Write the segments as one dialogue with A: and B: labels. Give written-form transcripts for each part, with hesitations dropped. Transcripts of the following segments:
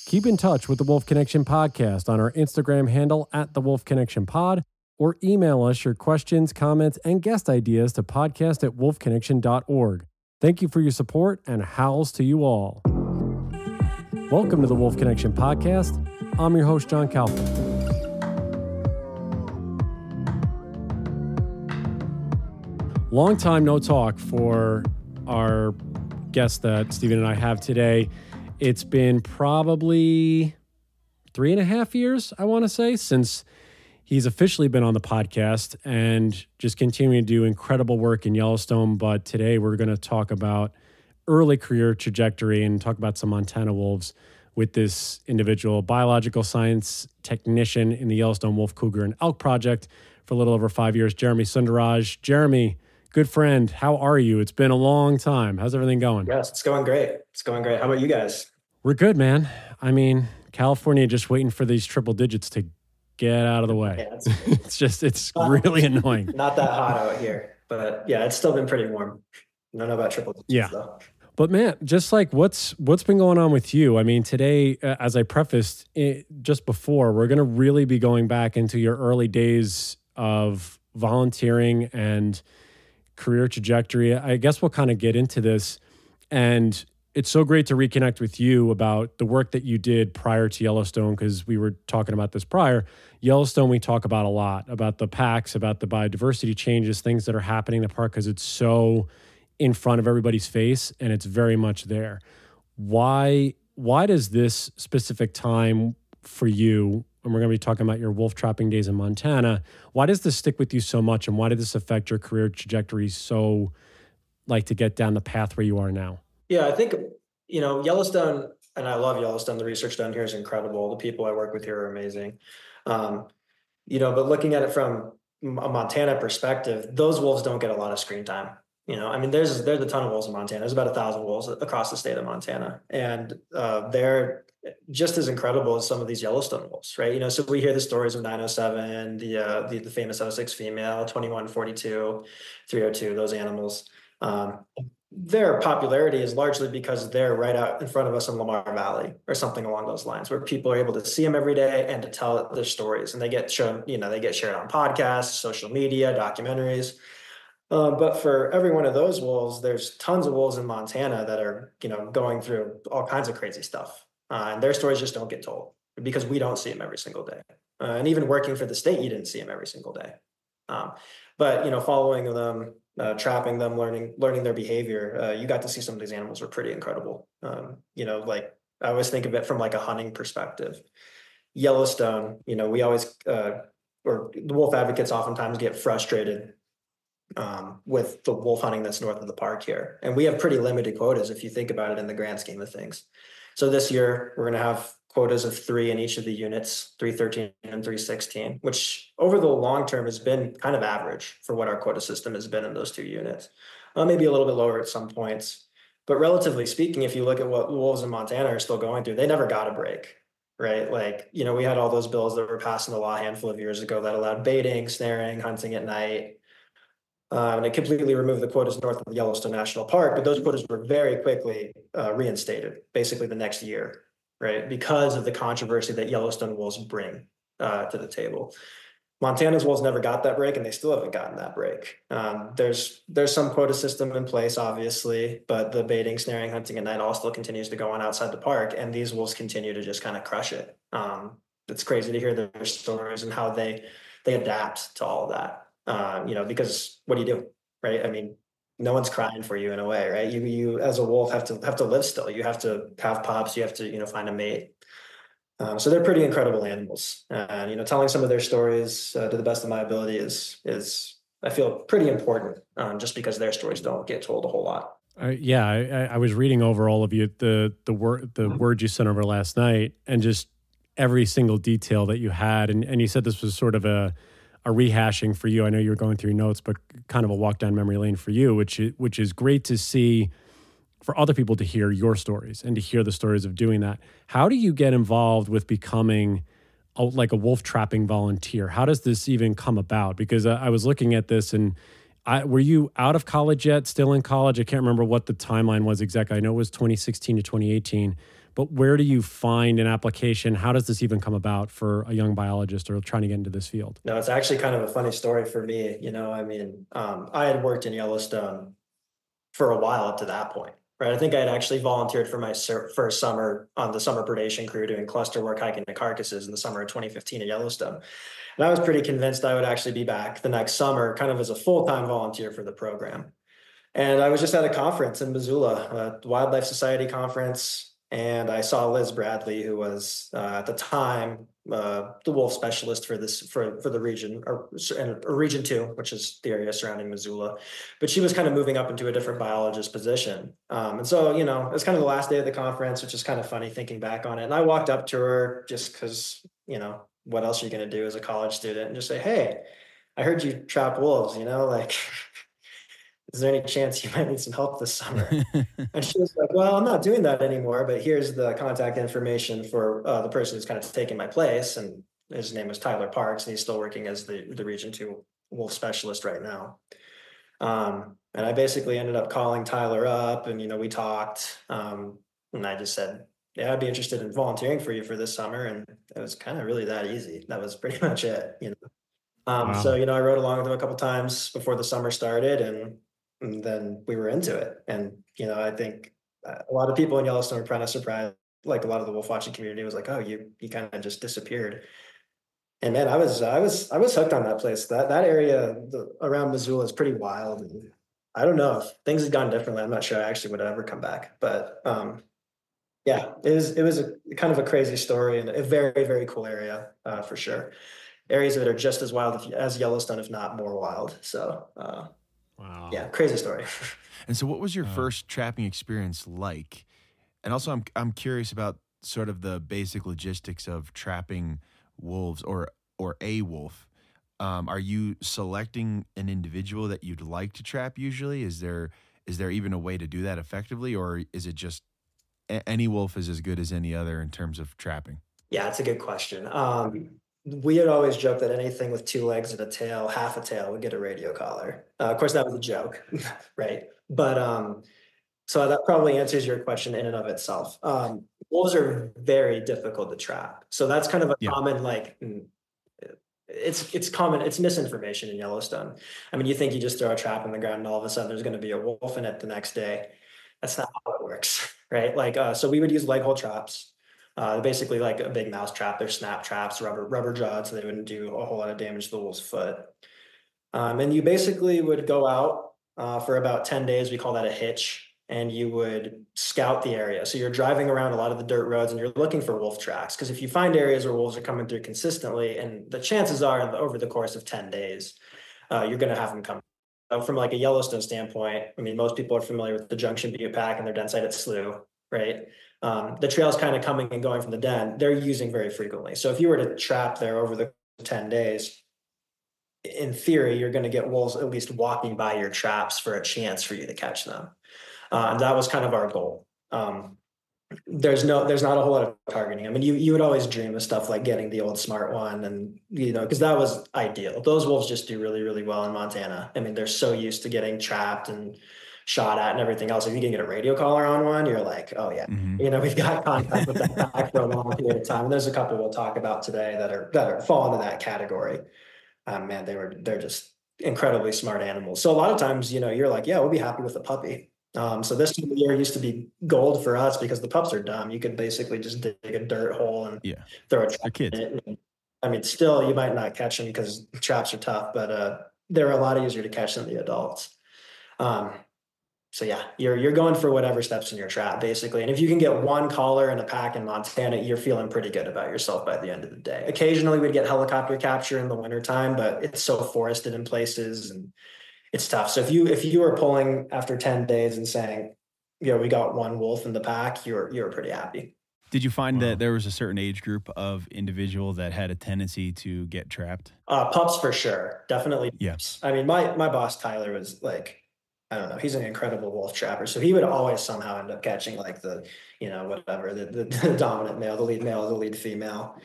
A: Keep in touch with the Wolf Connection Podcast on our Instagram handle at the Wolf Connection Pod, or email us your questions, comments, and guest ideas to podcast@wolfconnection.org. Thank you for your support, and howls to you all. Welcome to the Wolf Connection Podcast. I'm your host, John Kaufman. Long time no talk for our guest that Stephen and I have today. It's been probably 3.5 years, I want to say, since he's officially been on the podcast and just continuing to do incredible work in Yellowstone. But today we're going to talk about early career trajectory and talk about some Montana wolves with this individual, biological science technician in the Yellowstone Wolf, Cougar, and Elk Project for a little over 5 years, Jeremy SunderRaj. Jeremy, good friend, how are you? It's been a long time. How's everything going?
B: Yes, it's going great. It's going great. How about you guys?
A: We're good, man. I mean, California just waiting for these triple digits to get out of the way. Yeah, it's really annoying.
B: Not that hot out here, but yeah, it's still been pretty warm. I don't know about triple digits though.
A: But man, just like what's been going on with you? I mean, today, as I prefaced just before, we're going to really be going back into your early days of volunteering and career trajectory. I guess we'll kind of get into this, and it's so great to reconnect with you about the work that you did prior to Yellowstone, because we were talking about this prior. Yellowstone, we talk about a lot, about the packs, about the biodiversity changes, things that are happening in the park, because it's so in front of everybody's face and it's very much there. Why does this specific time for you, and we're going to be talking about your wolf trapping days in Montana, why does this stick with you so much, and why did this affect your career trajectory so, like, to get down the path where you are now?
B: Yeah, I think, Yellowstone, and I love Yellowstone. The research done here is incredible. The people I work with here are amazing. But looking at it from a Montana perspective, those wolves don't get a lot of screen time. There's a ton of wolves in Montana. There's about 1,000 wolves across the state of Montana. And they're just as incredible as some of these Yellowstone wolves, right? So we hear the stories of 907, the famous 06 female, 2142, 302, those animals. Their popularity is largely because they're right out in front of us in Lamar Valley or something along those lines, where people are able to see them every day and to tell their stories. And they get shown, they get shared on podcasts, social media, documentaries. But for every one of those wolves, there's tons of wolves in Montana that are, going through all kinds of crazy stuff. And their stories just don't get told because we don't see them every single day. And even working for the state, you didn't see them every single day. But following them, trapping them, learning their behavior, you got to see some of these animals were pretty incredible. Like I always think of it from like a hunting perspective. Yellowstone, we always, or the wolf advocates oftentimes get frustrated with the wolf hunting that's north of the park here. And we have pretty limited quotas if you think about it in the grand scheme of things. So this year we're going to have quotas of 3 in each of the units, 313 and 316, which over the long term has been kind of average for what our quota system has been in those 2 units. Maybe a little bit lower at some points. But relatively speaking, if you look at what wolves in Montana are still going through, they never got a break, right? Like, we had all those bills that were passed in the law a handful of years ago that allowed baiting, snaring, hunting at night. And it completely removed the quotas north of the Yellowstone National Park, but those quotas were very quickly reinstated, basically the next year, right? Because of the controversy that Yellowstone wolves bring to the table. Montana's wolves never got that break, and they still haven't gotten that break. There's some quota system in place, obviously, but the baiting, snaring, hunting at night all still continues to go on outside the park, and these wolves continue to just kind of crush it. It's crazy to hear their stories and how they adapt to all of that. Because what do you do, right? I mean, no one's crying for you in a way, right? You as a wolf have to live still. You have to have pups. You have to, find a mate. So they're pretty incredible animals. And, telling some of their stories to the best of my ability is I feel pretty important just because their stories don't get told a whole lot.
A: I was reading over all of you, the words you sent over last night, and just every single detail that you had. And you said this was sort of a rehashing for you. I know you were going through your notes, but kind of a walk down memory lane for you, which is great to see for other people to hear your stories and to hear the stories of doing that. How do you get involved with becoming a wolf trapping volunteer? How does this even come about? Because I was looking at this, and were you out of college yet? Still in college? I can't remember what the timeline was exactly. I know it was 2016 to 2018. but where do you find an application? How does this even come about for a young biologist or trying to get into this field?
B: No, it's actually kind of a funny story for me. I had worked in Yellowstone for a while up to that point, right? I think I had actually volunteered for my first summer on the summer predation crew doing cluster work hiking the carcasses in the summer of 2015 in Yellowstone. And I was pretty convinced I would actually be back the next summer, kind of as a full-time volunteer for the program. And I was just at a conference in Missoula, a Wildlife Society conference, and I saw Liz Bradley, who was at the time the wolf specialist for this for the region, or Region 2, which is the area surrounding Missoula. But she was kind of moving up into a different biologist position. And so, it was kind of the last day of the conference, which is kind of funny thinking back on it. And I walked up to her just because, what else are you going to do as a college student and just say, hey, I heard you trap wolves, like, is there any chance you might need some help this summer? And she was like, well, I'm not doing that anymore, but here's the contact information for the person who's kind of taking my place. And his name was Tyler Parks, and he's still working as the Region 2 wolf specialist right now. And I basically ended up calling Tyler up, and, we talked, and I just said, yeah, I'd be interested in volunteering for you for this summer. And it was kind of really that easy. That was pretty much it. So,
A: Wow.
B: I rode along with him a couple times before the summer started, and then we were into it. And, I think a lot of people in Yellowstone were kind of surprised, like a lot of the wolf watching community was like, oh, you kind of just disappeared. And man, I was hooked on that place. That area around Missoula is pretty wild. And I don't know if things had gone differently. I'm not sure I actually would ever come back, but, yeah, it was a kind of a crazy story and a very, very cool area, for sure. Areas that are just as wild as Yellowstone, if not more wild. So,
A: Wow.
B: yeah, crazy story.
C: And so what was your
A: Uh,
C: first trapping experience like? And also I'm curious about sort of the basic logistics of trapping wolves or a wolf. Are you selecting an individual that you'd like to trap usually? Is there even a way to do that effectively, or is it just any wolf is as good as any other in terms of trapping?
B: Yeah, it's a good question. We had always joked that anything with two legs and a tail, half a tail, would get a radio collar. Of course, that was a joke, right? But so that probably answers your question in and of itself. Wolves are very difficult to trap, so that's kind of a
C: Yeah.
B: common it's common. It's misinformation in Yellowstone. I mean, you think you just throw a trap in the ground and all of a sudden there's going to be a wolf in it the next day. That's not how it works, right? So we would use leg hole traps. Basically like a big mouse trap. They're snap traps, rubber jawed, so they wouldn't do a whole lot of damage to the wolf's foot. And you basically would go out for about 10 days. We call that a hitch. And you would scout the area. So you're driving around a lot of the dirt roads and you're looking for wolf tracks. Because if you find areas where wolves are coming through consistently, and the chances are over the course of 10 days, you're going to have them come. From like a Yellowstone standpoint, I mean, most people are familiar with the Junction Butte Pack and their den site at Slough, right? The trails kind of coming and going from the den, they're using very frequently. So if you were to trap there over the 10 days, in theory, you're going to get wolves at least walking by your traps for a chance for you to catch them. And that was kind of our goal. There's not a whole lot of targeting. I mean, you would always dream of stuff like getting the old smart one, and because that was ideal. Those wolves just do really, really well in Montana. I mean, they're so used to getting trapped and shot at and everything else. If you can get a radio collar on one, you're like, oh yeah,
C: Hmm.
B: we've got contact with that pack for a long period of time. And there's a couple we'll talk about today that fall into that category. Man, they're just incredibly smart animals. So a lot of times, you're like, yeah, we'll be happy with a puppy. So this time of year used to be gold for us because the pups are dumb. You could basically just dig a dirt hole and
C: Yeah.
B: throw a
C: They're
B: trap in
C: kids.
B: it. And, I mean, still you might not catch them because traps are tough, but they're a lot easier to catch than the adults. Um, so yeah, you're going for whatever steps in your trap basically. And if you can get one collar in a pack in Montana, you're feeling pretty good about yourself by the end of the day. Occasionally we'd get helicopter capture in the wintertime, but it's so forested in places and it's tough. So if you were pulling after 10 days and saying, we got one wolf in the pack, you're pretty happy.
C: Did you find that
A: wow.
C: there was a certain age group of individual that had a tendency to get trapped?
B: Pups for sure. Definitely
C: Yeah.
B: pups. I mean, my boss Tyler was like, I don't know, he's an incredible wolf trapper. So he would always somehow end up catching like whatever, the dominant male, the lead female,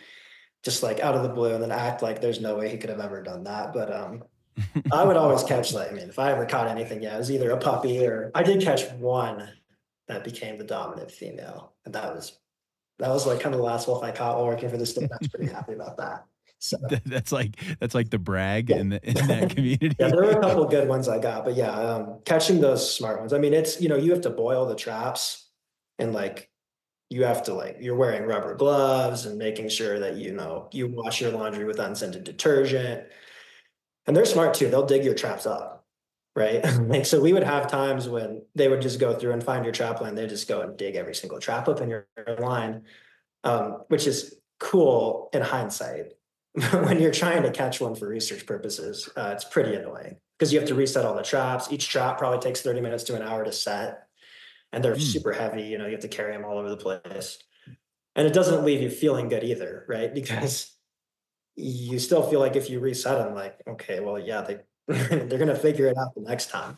B: just like out of the blue, and then act like there's no way he could have ever done that. But I would always catch, like, I mean, if I ever caught anything, yeah, it was either a puppy or I did catch one that became the dominant female. And that was That was like kind of the last wolf I caught while working for the state. I was pretty happy about that. So
C: That's like the brag
B: yeah.
C: in that
B: Yeah, there were
C: community.
B: a couple of good ones I got, but yeah, catching those smart ones. I mean, it's, you have to boil the traps and like you have to like you're wearing rubber gloves and making sure that you wash your laundry with unscented detergent. And they're smart too. They'll dig your traps up, right? Like so we would have times when they would just go through and find your trap line. They just go and dig every single trap up in your line, which is cool in hindsight. When you're trying to catch one for research purposes, it's pretty annoying because you have to reset all the traps. Each trap probably takes 30 minutes to an hour to set, and they're
C: Mm.
B: super heavy. You have to carry them all over the place. And it doesn't leave you feeling good either, right? Because you still feel like if you reset them, like, okay, well, yeah, they're gonna figure it out the next time.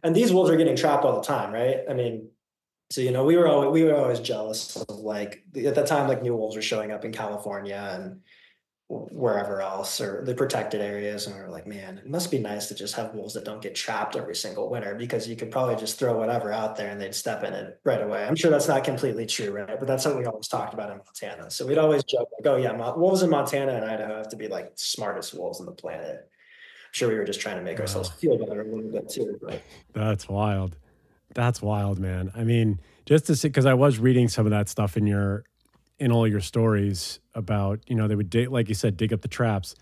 B: And these wolves are getting trapped all the time, right? I mean, so we were always jealous of like at that time, like new wolves were showing up in California and wherever else or the protected areas, and we were like, man, it must be nice to just have wolves that don't get trapped every single winter because you could probably just throw whatever out there and they'd step in it right away. I'm sure that's not completely true, right? But that's what we always talked about in Montana. So we'd always joke like, oh yeah, wolves in Montana and Idaho have to be like smartest wolves on the planet. I'm sure we were just trying to make ourselves
A: Wow.
B: feel better a little bit too, but
A: That's wild. That's wild, man. I mean, just to see, because I was reading some of that stuff in all your stories about, they would dig, like you said, dig up the traps.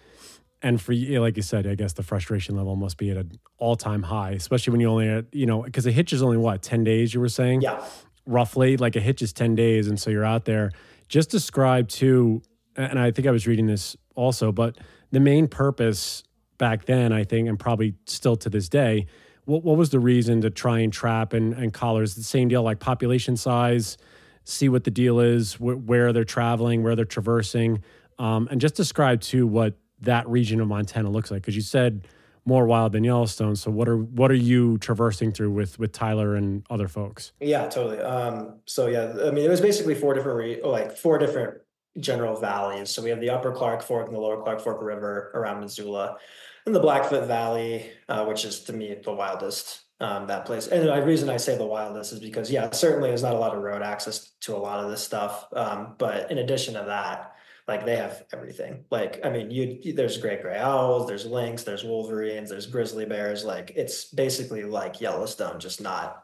A: And for you, like you said, I guess the frustration level must be at an all-time high, especially when you only at, because a hitch is only what, 10 days you were saying?
B: yeah.
A: Roughly, like a hitch is 10 days. And so you're out there. Just describe too, and I think I was reading this also, but the main purpose back then, I think, and probably still to this day, what was the reason to try and trap and collar? Is it the same deal, like population size, see what the deal is, where they're traveling, where they're traversing, and just describe too what that region of Montana looks like, because you said more wild than Yellowstone. So what are you traversing through with Tyler and other folks?
B: Yeah, totally. So yeah, I mean, it was basically four different general valleys. So we have the Upper Clark Fork and the Lower Clark Fork River around Missoula, and the Blackfoot Valley, which is to me the wildest. That place, and the reason I say the wildest is because yeah, certainly there's not a lot of road access to a lot of this stuff. But in addition to that, like they have everything. Like, I mean, there's great gray owls, there's lynx, there's wolverines, there's grizzly bears. Like it's basically like Yellowstone, just not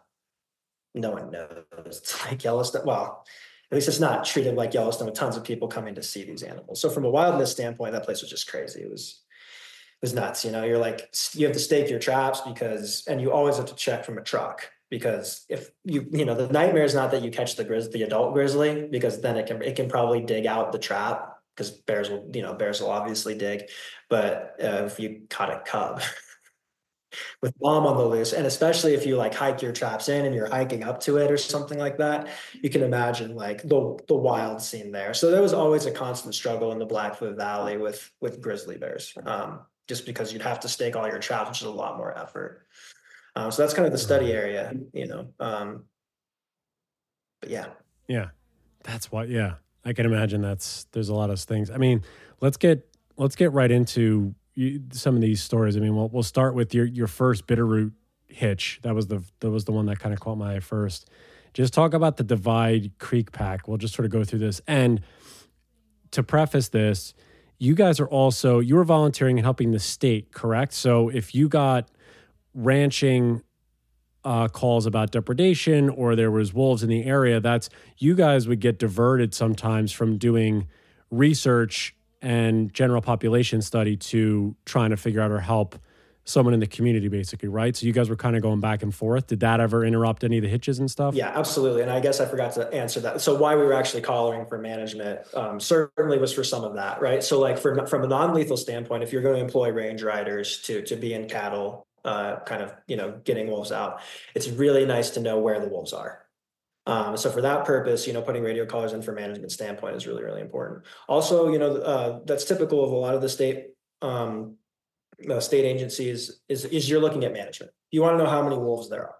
B: no one knows it's like Yellowstone. Well, at least it's not treated like Yellowstone with tons of people coming to see these animals. So from a wildness standpoint, that place was just crazy. It was nuts. You're like, you have to stake your traps and you always have to check from a truck because if the nightmare is not that you catch the adult grizzly, because then it can probably dig out the trap because bears will obviously dig. But if you caught a cub, with mom on the loose, and especially if you like hike your traps in and you're hiking up to it or something like that, you can imagine like the wild scene there. So there was always a constant struggle in the Blackfoot Valley with grizzly bears, just because you'd have to stake all your traps, which is a lot more effort. So that's kind of the study area, but yeah.
A: Yeah, that's what. Yeah, I can imagine there's a lot of things. I mean, let's get right into some of these stories. I mean, we'll start with your first Bitterroot hitch. That was the one that kind of caught my eye first. Just talk about the Divide Creek pack. We'll just sort of go through this. And to preface this, you guys you were volunteering and helping the state, correct? So if you got ranching calls about depredation or there was wolves in the area, you guys would get diverted sometimes from doing research and general population study to trying to figure out or help someone in the community, basically, right? So you guys were kind of going back and forth. Did that ever interrupt any of the hitches and stuff?
B: Yeah, absolutely. And I guess I forgot to answer that. So why we were actually collaring for management certainly was for some of that, right? So like from a non-lethal standpoint, if you're going to employ range riders to be in cattle, kind of, getting wolves out, it's really nice to know where the wolves are. So for that purpose, putting radio collars in for management standpoint is really, really important. Also, that's typical of a lot of the state agencies is you're looking at management. You want to know how many wolves there are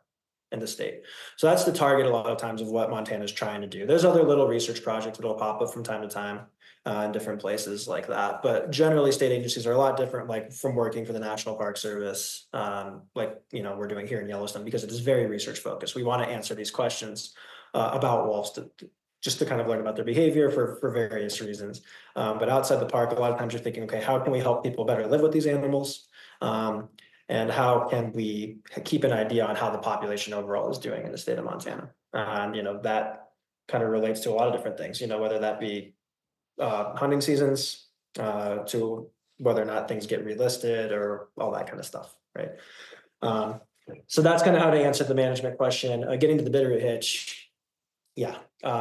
B: in the state. So that's the target a lot of times of what Montana is trying to do. There's other little research projects that'll pop up from time to time in different places like that. But generally state agencies are a lot different, like from working for the National Park Service, we're doing here in Yellowstone, because it is very research focused. We want to answer these questions about wolves just to kind of learn about their behavior for various reasons. But outside the park, a lot of times you're thinking, okay, how can we help people better live with these animals? And how can we keep an idea on how the population overall is doing in the state of Montana? And, that kind of relates to a lot of different things, whether that be hunting seasons, to whether or not things get relisted or all that kind of stuff, right? So that's kind of how to answer the management question. Getting to the Bitterroot hitch, yeah.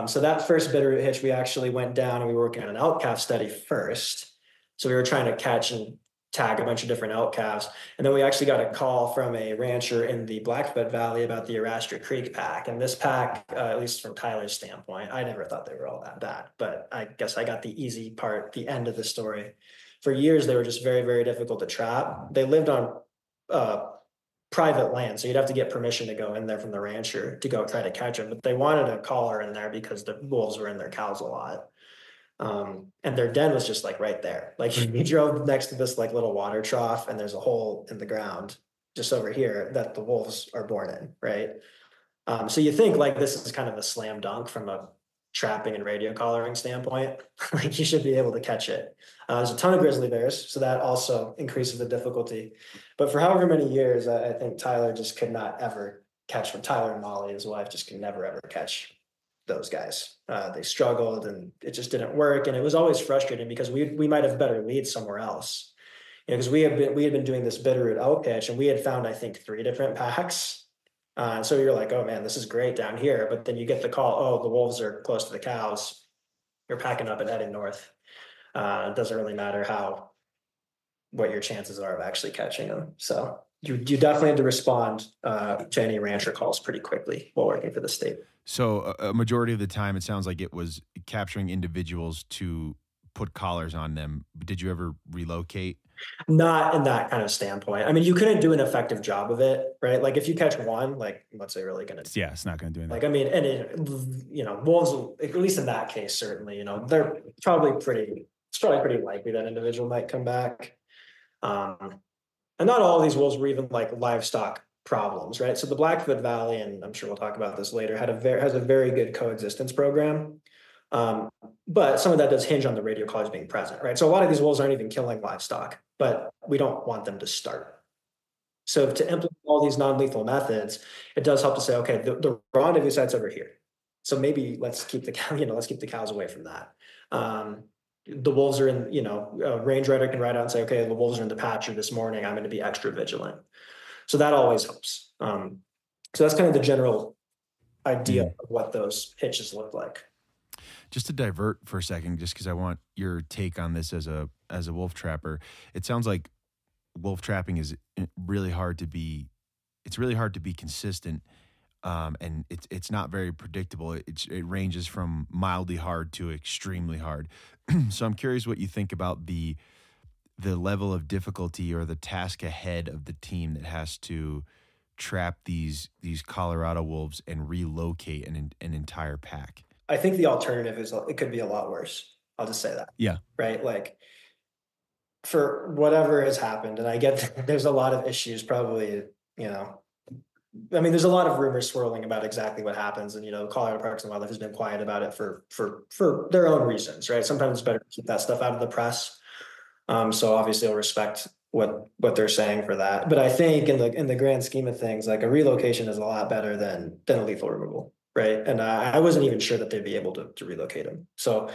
B: So that first Bitterroot hitch, we actually went down and we were working on an elk calf study first. So we were trying to catch and tag a bunch of different elk calves. And then we actually got a call from a rancher in the Blackfoot Valley about the Arastra Creek pack. And this pack, at least from Tyler's standpoint, I never thought they were all that bad, but I guess I got the easy part, the end of the story. For years, they were just very, very difficult to trap. They lived on private land, so you'd have to get permission to go in there from the rancher to go try to catch them. But they wanted a collar in there because the wolves were in their cows a lot. And their den was just like right there. Like you drove next to this like little water trough and there's a hole in the ground just over here that the wolves are born in, right? So you think like this is kind of a slam dunk from a trapping and radio collaring standpoint. Like you should be able to catch it. There's a ton of grizzly bears, so that also increases the difficulty. But for however many years, I think Tyler just could not ever catch them. Tyler and Molly, his wife, just could never ever catch those guys. They struggled and it just didn't work. And it was always frustrating because we might have better leads somewhere else. Because we had been doing this Bitterroot elk pitch and we had found, I think, 3 different packs. And so you're like, oh man, this is great down here. But then you get the call, oh, the wolves are close to the cows. You're packing up and heading north. It doesn't really matter what your chances are of actually catching them. So you definitely have to respond to any rancher calls pretty quickly while working for the state.
C: So a majority of the time, it sounds like it was capturing individuals to put collars on them. Did you ever relocate?
B: Not in that kind of standpoint. I mean, you couldn't do an effective job of it, right? Like if you catch one, like what's it really going to do?
C: Yeah, it's not going to do anything.
B: Like, I mean, and wolves, at least in that case, certainly, they're probably it's probably pretty likely that individual might come back. And not all of these wolves were even like livestock problems, right? So the Blackfoot Valley, and I'm sure we'll talk about this later, has a very good coexistence program. But some of that does hinge on the radio collars being present, right? So a lot of these wolves aren't even killing livestock, but we don't want them to start. So to implement all these non-lethal methods, it does help to say, okay, the rendezvous site's over here. So maybe let's keep the cows away from that. The wolves are in, a range rider can ride out and say, okay, the wolves are in the pasture this morning. I'm going to be extra vigilant. So that always helps. So that's kind of the general idea of what those hitches look like.
C: Just to divert for a second, just because I want your take on this as a wolf trapper, it sounds like wolf trapping is really hard to be. It's really hard to be consistent, and it's not very predictable. It ranges from mildly hard to extremely hard. So I'm curious what you think about the level of difficulty or the task ahead of the team that has to trap these Colorado wolves and relocate an entire pack.
B: I think the alternative is it could be a lot worse. I'll just say that.
C: Yeah.
B: Right. Like for whatever has happened, and I get there's a lot of issues probably, I mean, there's a lot of rumors swirling about exactly what happens. And, Colorado Parks and Wildlife has been quiet about it for their own reasons, right? Sometimes it's better to keep that stuff out of the press. So obviously I'll respect what they're saying for that. But I think in the grand scheme of things, like a relocation is a lot better than a lethal removal. Right. And I wasn't even sure that they'd be able to relocate them. So,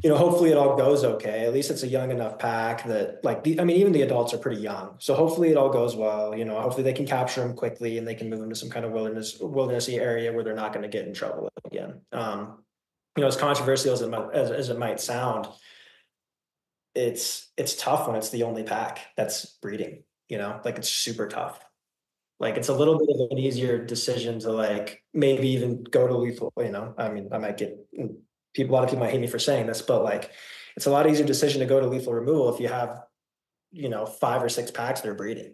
B: hopefully it all goes okay. At least it's a young enough pack that even the adults are pretty young. So hopefully it all goes well. Hopefully they can capture them quickly and they can move them to some kind of wildernessy area where they're not going to get in trouble again. As controversial as it might sound, it's tough when it's the only pack that's breeding, it's super tough. Like it's a little bit of an easier decision to maybe even go to lethal, I mean, I might get a lot of people might hate me for saying this, but it's a lot easier decision to go to lethal removal if you have, 5 or 6 packs that are breeding.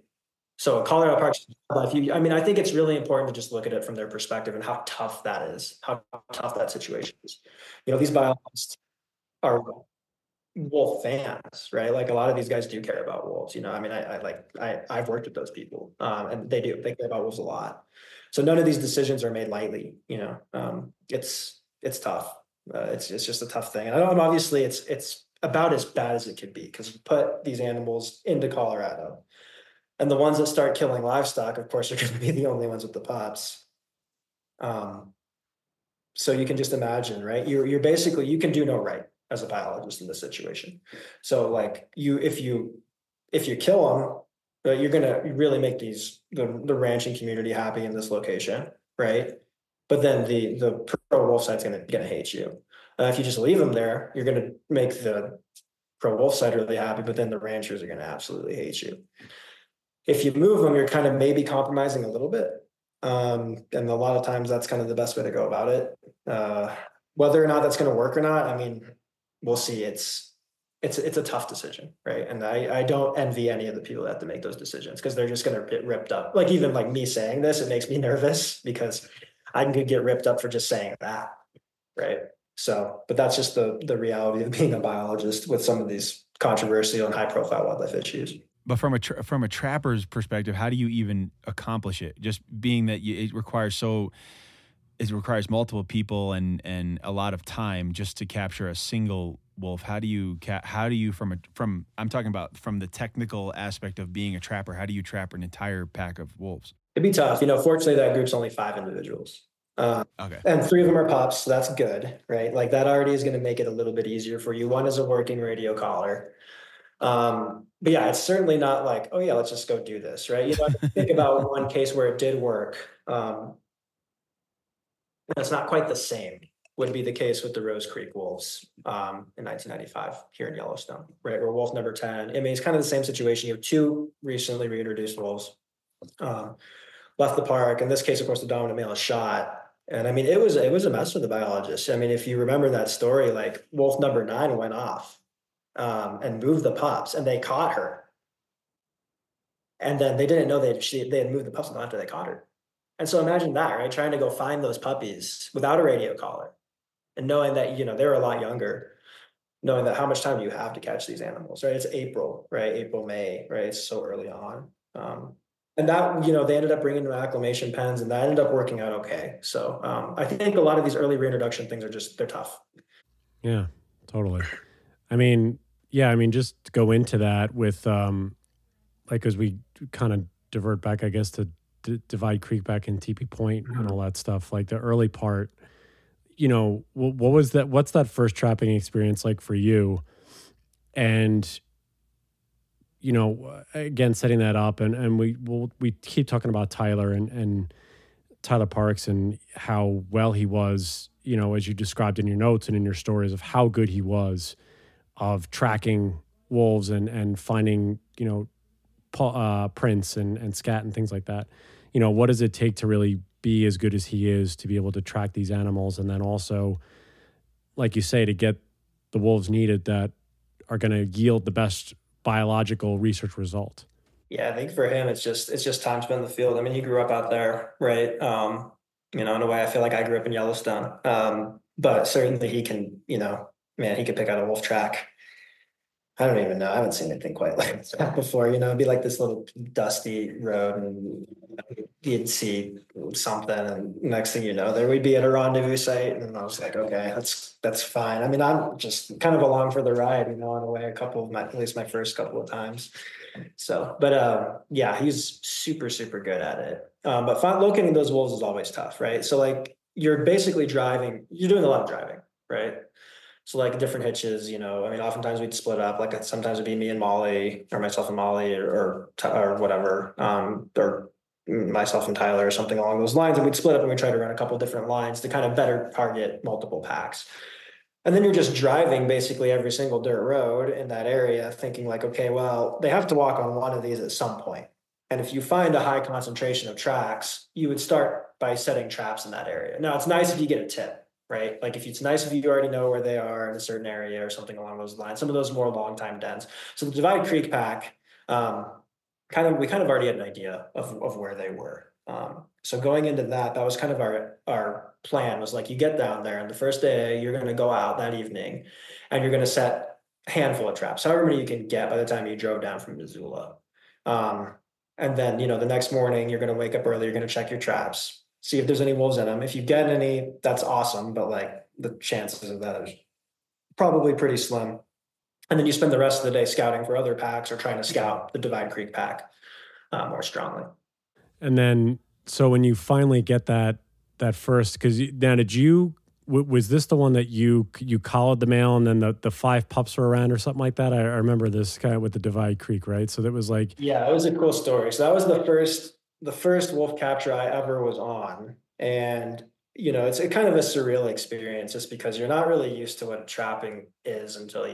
B: So Colorado Parks, I think it's really important to just look at it from their perspective and how tough that is, how tough that situation is. These biologists are wolf fans, right? Like a lot of these guys do care about wolves. I've worked with those people, and they care about wolves a lot. So none of these decisions are made lightly. It's it's tough. It's just a tough thing. And I don't, obviously it's about as bad as it could be because you put these animals into Colorado, and the ones that start killing livestock, of course, are going to be the only ones with the pups. So you can just imagine, right? You're basically, you can do no right as a biologist in this situation. So like if you kill them, you're gonna really make the ranching community happy in this location, right? But then the pro wolf side's gonna hate you. If you just leave them there, you're gonna make the pro wolf side really happy, but then the ranchers are gonna absolutely hate you. If you move them, you're kind of maybe compromising a little bit. And a lot of times that's kind of the best way to go about it. Whether or not that's going to work or not, I mean, we'll see. It's a tough decision, right? And I don't envy any of the people that have to make those decisions because they're just going to get ripped up. Like even like me saying this, it makes me nervous because I could get ripped up for just saying that, right? So, but that's just the reality of being a biologist with some of these controversial and high profile wildlife issues.
C: But from a trapper's perspective, how do you even accomplish it? Just being that it requires multiple people and a lot of time just to capture a single wolf. How do you I'm talking about from the technical aspect of being a trapper, how do you trap an entire pack of wolves?
B: It'd be tough. Fortunately that group's only 5 individuals.
C: Okay.
B: And 3 of them are pups, so that's good, right? Like that already is going to make it a little bit easier for you. 1 is a working radio collar. But yeah, it's certainly not like, oh yeah, let's just go do this, right? I think about one case where it did work. It's not quite the same. Would be the case with the Rose Creek wolves in 1995 here in Yellowstone, right? Where wolf number 10. I mean, it's kind of the same situation. You have 2 recently reintroduced wolves left the park. In this case, of course, the dominant male is shot. And I mean, it was a mess for the biologist. I mean, if you remember that story, like wolf number 9 went off and moved the pups, and they caught her. And then they didn't know they had moved the pups until after they caught her. And so imagine that, right? Trying to go find those puppies without a radio collar and knowing that, they were a lot younger, knowing that how much time do you have to catch these animals, right? It's April, right? April, May, right? It's so early on. And that, they ended up bringing them acclimation pens, and that ended up working out okay. So I think a lot of these early reintroduction things they're tough.
A: Yeah, totally. I mean, just to go into that with, as we kind of divert back, I guess, to Divide Creek back in Teepee Point and all that stuff, like the early part, what was that? What's that first trapping experience like for you? And, again, setting that up and we keep talking about Tyler and Tyler Parks and how well he was, as you described in your notes and in your stories of how good he was of tracking wolves and finding, prints and scat and things like that. What does it take to really be as good as he is to be able to track these animals? And then also, like you say, to get the wolves needed that are going to yield the best biological research result.
B: Yeah, I think for him, it's just time spent in the field. I mean, he grew up out there, right? In a way, I feel like I grew up in Yellowstone. But certainly he can, he could pick out a wolf track. I don't even know. I haven't seen anything quite like that before. It'd be like this little dusty road, and you'd see something, and next thing you know, there we'd be at a rendezvous site, and I was like, okay, that's fine. I mean, I'm just kind of along for the ride, in a way. At least my first couple of times. So, but yeah, he's super, super good at it. But locating those wolves is always tough, right? So, like, you're basically you're doing a lot of driving, right? So like different hitches, I mean, oftentimes we'd split up, like sometimes it'd be me and Molly or myself and Molly or whatever, or myself and Tyler or something along those lines. And we'd split up and we'd try to run a couple different lines to kind of better target multiple packs. And then you're just driving basically every single dirt road in that area thinking like, okay, well, they have to walk on one of these at some point. And if you find a high concentration of tracks, you would start by setting traps in that area. Now, it's nice if you get a tip. Right? Like it's nice if you already know where they are in a certain area or something along those lines. Some of those more long-time dens. So the Divide Creek pack, we kind of already had an idea of where they were. So going into that was kind of our plan was like, you get down there and the first day you're going to go out that evening and you're going to set a handful of traps, however many you can get by the time you drove down from Missoula. And then, the next morning you're going to wake up early, you're going to check your traps, see if there's any wolves in them. If you get any, that's awesome. But like, the chances of that are probably pretty slim. And then you spend the rest of the day scouting for other packs or trying to scout the Divide Creek pack more strongly.
A: And then, so when you finally get that first, because now did you, was this the one that you collared the male and then the 5 pups were around or something like that? I remember this kind of with the Divide Creek, right? So that was like,
B: yeah, it was a cool story. So that was the first wolf capture I ever was on. And, you know, it's a kind of a surreal experience just because you're not really used to what trapping is until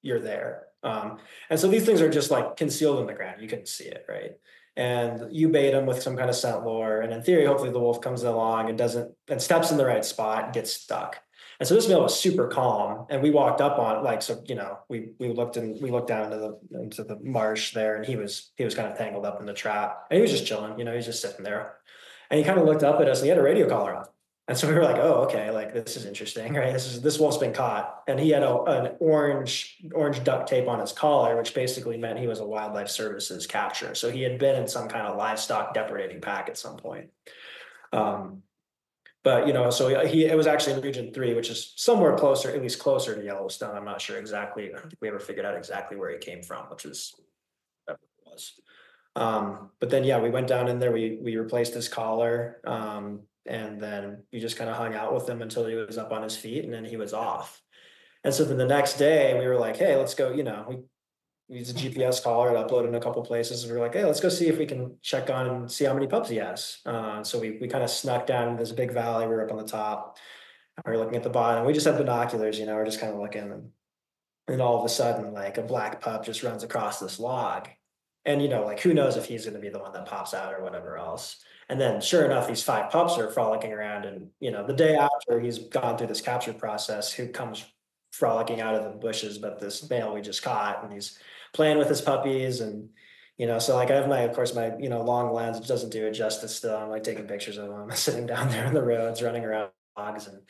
B: you're there. And so these things are just like concealed in the ground. You couldn't see it, right? And you bait them with some kind of scent lure. And in theory, hopefully the wolf comes along and steps in the right spot and gets stuck. And so this male was super calm. And we walked up on it, like, so, you know, we looked down into the marsh there, and he was kind of tangled up in the trap. And he was just chilling, you know, he was just sitting there. And he kind of looked up at us and he had a radio collar on. And so we were like, oh, okay, like this is interesting, right? This wolf's been caught. And he had an orange duct tape on his collar, which basically meant he was a wildlife services capture. So he had been in some kind of livestock depredating pack at some point. But, you know, so it was actually in Region 3, which is somewhere closer, at least closer to Yellowstone. I'm not sure exactly. I don't think we ever figured out exactly where he came from, which is whatever it was. But then, yeah, we went down in there, we replaced his collar. And then we just kind of hung out with him until he was up on his feet, and then he was off. And so then the next day we were like, hey, let's go, you know, we used a GPS collar, it uploaded in a couple places. And we were like, hey, let's go see if we can check on and see how many pups he has. So we kind of snuck down in this big valley. We were up on the top. We were looking at the bottom. We just had binoculars, you know, we're just kind of looking. And all of a sudden, like a black pup just runs across this log. And, you know, like who knows if he's going to be the one that pops out or whatever else. And then sure enough, these 5 pups are frolicking around. And, you know, the day after he's gone through this capture process, who comes frolicking out of the bushes, but this male we just caught, and he's playing with his puppies. And, you know, so like I have of course, my, you know, long lens, it doesn't do it justice still. I'm like taking pictures of him sitting down there on the roads, running around logs. And,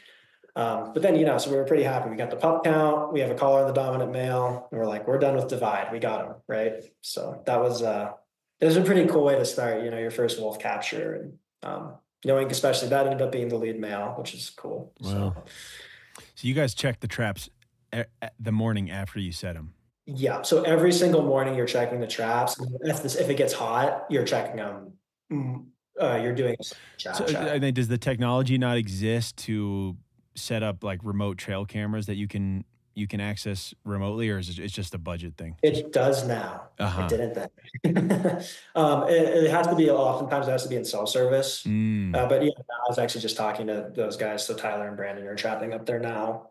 B: but then, you know, so we were pretty happy. We got the pup count, we have a collar on the dominant male, and we're like, we're done with Divide. We got him, right? So that was, it was a pretty cool way to start, you know, your first wolf capture, and knowing especially that ended up being the lead male, which is cool.
C: Wow. So you guys check the traps the morning after you set them?
B: Yeah. So every single morning you're checking the traps. If it gets hot, you're checking them. You're doing a trap check.
C: I mean, does the technology not exist to set up like remote trail cameras that you can access remotely, or is it just a budget thing?
B: It does now. It didn't then. It has to be, oftentimes it has to be in cell service. But yeah, I was actually just talking to those guys. So Tyler and Brandon are trapping up there now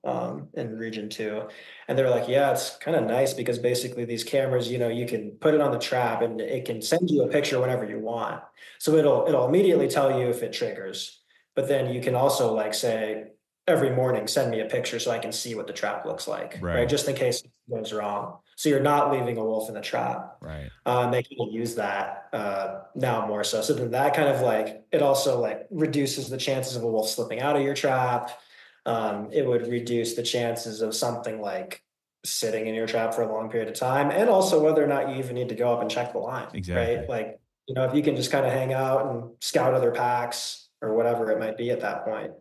B: in Region 2. And they're like, yeah, it's kind of nice because basically these cameras, you know, you can put it on the trap and it can send you a picture whenever you want. So it'll immediately tell you if it triggers. But then you can also like say, every morning, send me a picture so I can see what the trap looks like, right? Just in case it goes wrong. So you're not leaving a wolf in the trap.
C: Right.
B: They can use that now more so. So then that kind of like, it also like reduces the chances of a wolf slipping out of your trap. It would reduce the chances of something like sitting in your trap for a long period of time. And also whether or not you even need to go up and check the line.
C: Exactly.
B: Right? Like, you know, if you can just kind of hang out and scout other packs or whatever it might be at that point.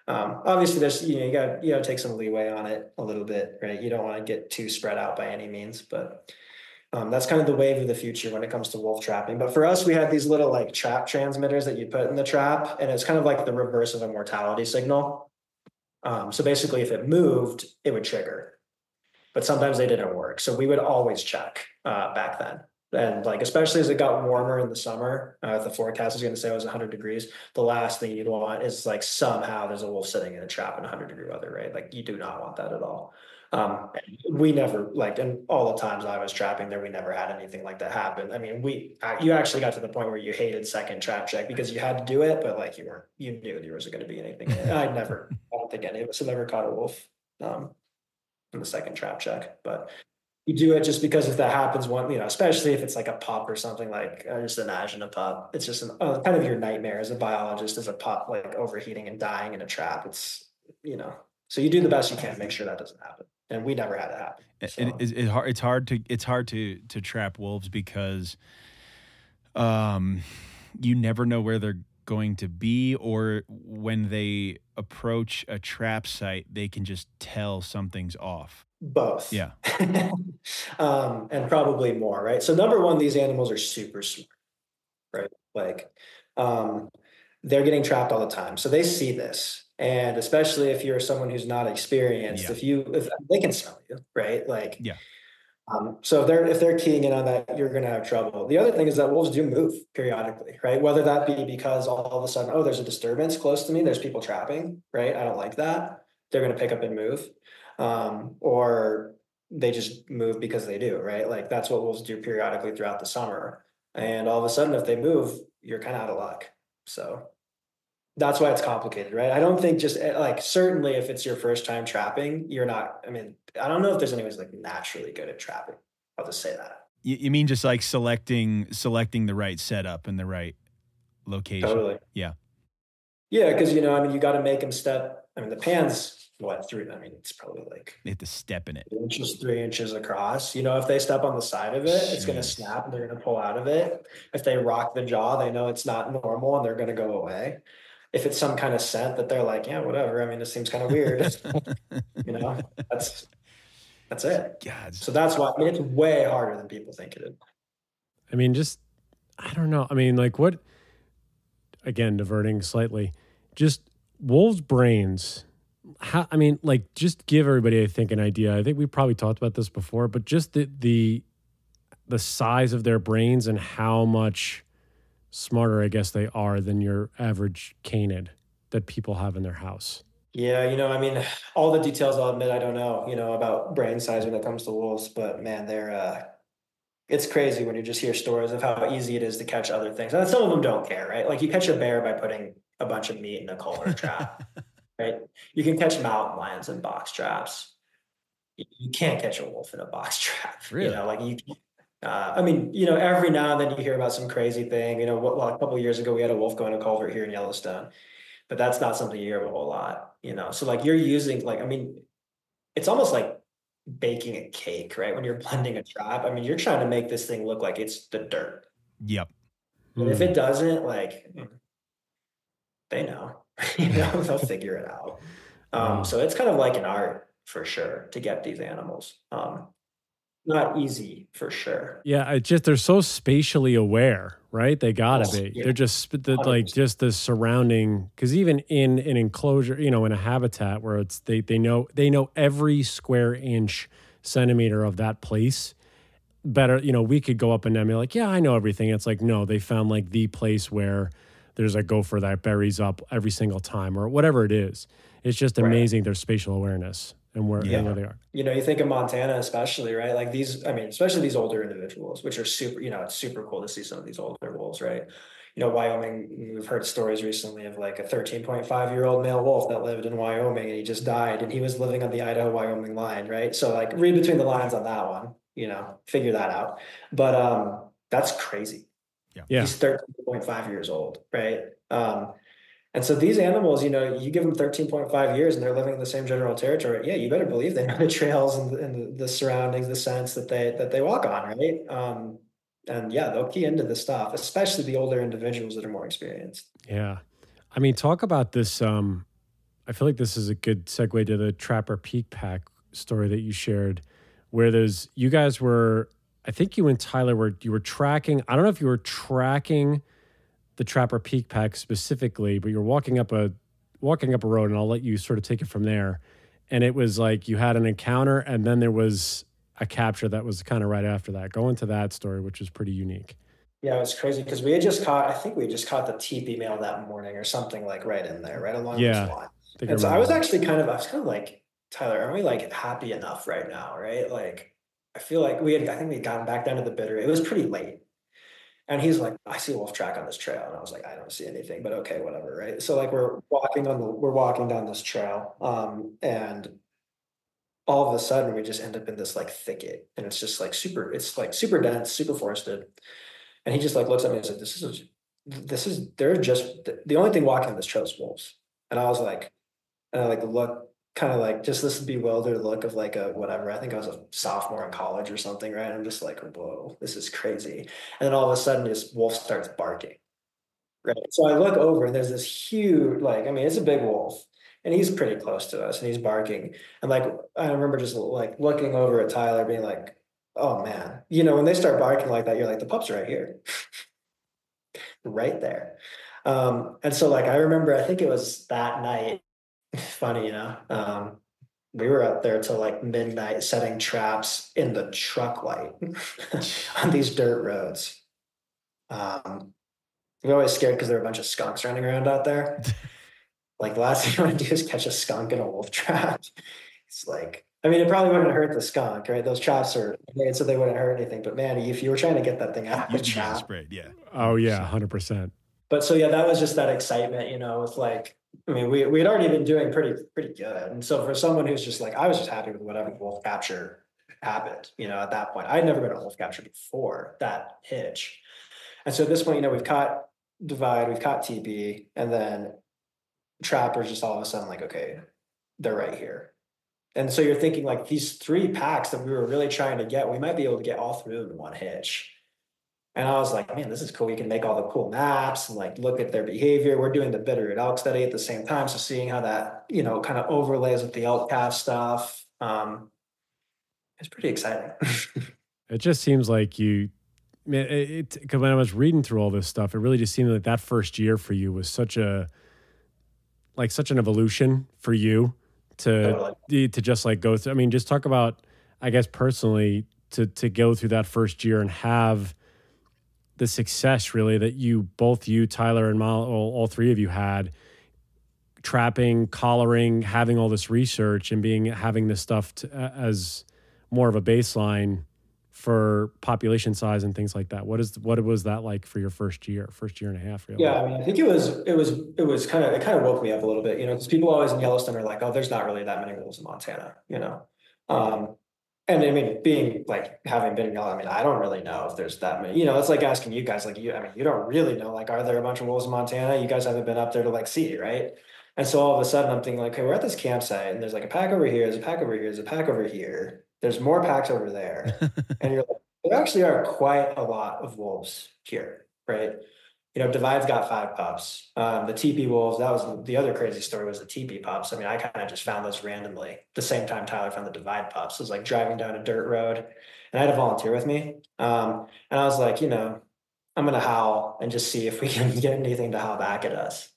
B: Obviously there's, you know, you gotta take some leeway on it a little bit, right? You don't want to get too spread out by any means, but that's kind of the wave of the future when it comes to wolf trapping. But for us, we had these little like trap transmitters that you put in the trap, and it's kind of like the reverse of a mortality signal. So basically if it moved, it would trigger, but sometimes they didn't work. So we would always check back then. And like, especially as it got warmer in the summer, the forecast is going to say it was 100 degrees. The last thing you'd want is like somehow there's a wolf sitting in a trap in 100-degree weather, right? Like you do not want that at all. We never and all the times I was trapping there, we never had anything like that happen. I mean, you actually got to the point where you hated second trap check because you had to do it, but like you knew there wasn't going to be anything. I don't think any of us have ever caught a wolf in the second trap check, but you do it just because if that happens one, you know, especially if it's like a pup or something, like just imagine a pup. It's just kind of your nightmare as a biologist, as a pup, like overheating and dying in a trap. It's, you know, so you do the best you can to make sure that doesn't happen. And we never had it happen. So.
C: It's hard to trap wolves because you never know where they're going to be or when they approach a trap site, they can just tell something's off?
B: Both.
C: Yeah.
B: And probably more, right? So number one, these animals are super smart, right? Like, um, they're getting trapped all the time. So they see this. And especially if you're someone who's not experienced,
C: Yeah.
B: if they can smell you, right? Like,
C: Yeah.
B: so if they're keying in on that, you're going to have trouble. The other thing is that wolves do move periodically, right? Whether that be because all of a sudden, oh, there's a disturbance close to me, there's people trapping, right? I don't like that. They're going to pick up and move, or they just move because they do, right? Like that's what wolves do periodically throughout the summer. And all of a sudden, if they move, you're kind of out of luck. So that's why it's complicated, right? I don't think just like certainly if it's your first time trapping, you're not. I mean, I don't know if there's anyone who's like naturally good at trapping. I'll just say that.
C: You mean just like selecting the right setup and the right location?
B: Totally.
C: Yeah.
B: Yeah, because I mean, you got to make them step. I mean, the pan's what through. I mean, it's probably like
C: They have to step in it.
B: 2 inches, 3 inches across. If they step on the side of it, it's going to
C: Jeez.
B: snap and they're going to pull out of it. If they rock the jaw, they know it's not normal and they're going to go away. If it's some kind of scent that they're like, yeah, whatever. I mean, this seems kind of weird. That's it.
C: God.
B: So that's why, I mean, it's way harder than people think it is.
A: I mean, just, I don't know. I mean, like what, again, diverting slightly, just wolves' brains. How, I mean, like just give everybody, I think, an idea. I think we probably talked about this before, but just the size of their brains and how much smarter, I guess, they are than your average canid that people have in their house.
B: Yeah, I mean, all the details I'll admit I don't know, about brain size when it comes to wolves, but man, it's crazy when you just hear stories of how easy it is to catch other things. And some of them don't care, right? Like you catch a bear by putting a bunch of meat in a culvert trap, right? You can catch mountain lions in box traps. You can't catch a wolf in a box trap.
C: Really?
B: Like I mean, every now and then you hear about some crazy thing. Well, a couple of years ago we had a wolf go in a culvert here in Yellowstone, but that's not something you hear of a whole lot. So like you're using I mean, it's almost like baking a cake, right? When you're blending a trap, I mean, you're trying to make this thing look like it's the dirt.
C: Yep.
B: And if it doesn't, like, they know, they'll figure it out. So it's kind of like an art for sure to get these animals. Not easy for sure.
A: Yeah, it's just they're so spatially aware, right? They gotta be.
B: Yeah.
A: They're just like just the surrounding. Because even in an enclosure, in a habitat where it's they know every square inch, centimeter of that place better. We could go up and down and be like, yeah, I know everything. It's like no, they found like the place where there's a gopher that buries up every single time or whatever it is. It's just amazing their spatial awareness. And where they are.
B: You think of Montana, especially, right? Like these, I mean, especially these older individuals, which are super, it's super cool to see some of these older wolves, right? Wyoming, we've heard stories recently of like a 13.5-year-old male wolf that lived in Wyoming and he just died and he was living on the Idaho-Wyoming line, right? So like read between the lines on that one, figure that out. But that's crazy.
A: Yeah.
B: He's 13.5 years old, right? And so these animals, you give them 13.5 years and they're living in the same general territory. Yeah, you better believe they know the trails and the surroundings, the scents that they walk on, right? And yeah, they'll key into this stuff, especially the older individuals that are more experienced.
A: Yeah. I mean, talk about this. I feel like this is a good segue to the Trapper Peak Pack story that you shared, where you guys were, I think you and Tyler you were tracking, I don't know if you were tracking the Trapper Peak Pack specifically, but you're walking up a road, and I'll let you sort of take it from there. And it was like you had an encounter, and then there was a capture that was kind of right after that. Go into that story, which was pretty unique.
B: Yeah, it was crazy because we had just caught, I think we just caught the TP male that morning or something like right in there, right along those lines. And so I was kind of like, Tyler, aren't we like happy enough right now, right? Like, I feel like I think we had gotten back down to the bitter. It was pretty late. And he's like, I see a wolf track on this trail. And I was like, I don't see anything, but okay, whatever. Right. So like we're walking down this trail. And all of a sudden we just end up in this like thicket and it's just like super dense, super forested. And he just like looks at me and said, they're just, the only thing walking on this trail is wolves. And I was like, look, kind of like just this bewildered look of like a whatever. I think I was a sophomore in college or something, right? I'm just like, whoa, this is crazy. And then all of a sudden this wolf starts barking. Right. So I look over and there's this huge, like, I mean, it's a big wolf. and he's pretty close to us and he's barking. And like, I remember just like looking over at Tyler being like, oh man, when they start barking like that, you're like, the pup's right here, right there. And so like, I remember, I think it was that night, funny, we were out there till like midnight setting traps in the truck light on these dirt roads. We're always scared because there are a bunch of skunks running around out there. Like the last thing you want to do is catch a skunk in a wolf trap. It's like, I mean, it probably wouldn't hurt the skunk, right? Those traps are made so they wouldn't hurt anything. But man, if you were trying to get that thing out of the trap,
C: sprayed, yeah.
A: Oh yeah, 100%.
B: But so yeah, that was just that excitement, with like, I mean, we had already been doing pretty good. And so for someone who's just like, I was just happy with whatever wolf capture happened, at that point. I'd never been a wolf capture before that hitch. And so at this point, we've caught divide, we've caught TB, and then trappers just all of a sudden like, okay, they're right here. And so you're thinking like these 3 packs that we were really trying to get, we might be able to get all 3 of them in one hitch. And I was like, man, this is cool. We can make all the cool maps and like look at their behavior. We're doing the Bitterroot elk study at the same time. So seeing how that, kind of overlays with the elk calf stuff. It's pretty exciting.
A: It just seems like man, because when I was reading through all this stuff, it really just seemed like that first year for you was such an evolution for you to just like go through. I mean, just talk about, I guess personally, to go through that first year and have the success really that both you, Tyler, and all 3 of you had, trapping, collaring, having all this research and having this stuff as more of a baseline for population size and things like that. What was that like for your first year and a half? Really?
B: Yeah, I mean, I think it was kind of woke me up a little bit, because people always in Yellowstone are like, oh, there's not really that many wolves in Montana, and I mean, being like having been in Yellowstone, I mean, I don't really know if there's that many. It's like asking you guys, like you don't really know, like, are there a bunch of wolves in Montana? You guys haven't been up there to like see, right? And so all of a sudden, I'm thinking like, okay, we're at this campsite, and there's like a pack over here, there's a pack over here, there's a pack over here. There's more packs over there. And you're like, there actually are quite a lot of wolves here, right? Divide's got 5 pups. The teepee wolves, that was the other crazy story, was the teepee pups. I mean, I kind of just found those randomly the same time Tyler found the divide pups. It was like driving down a dirt road, and I had a volunteer with me. And I was like, I'm going to howl and just see if we can get anything to howl back at us.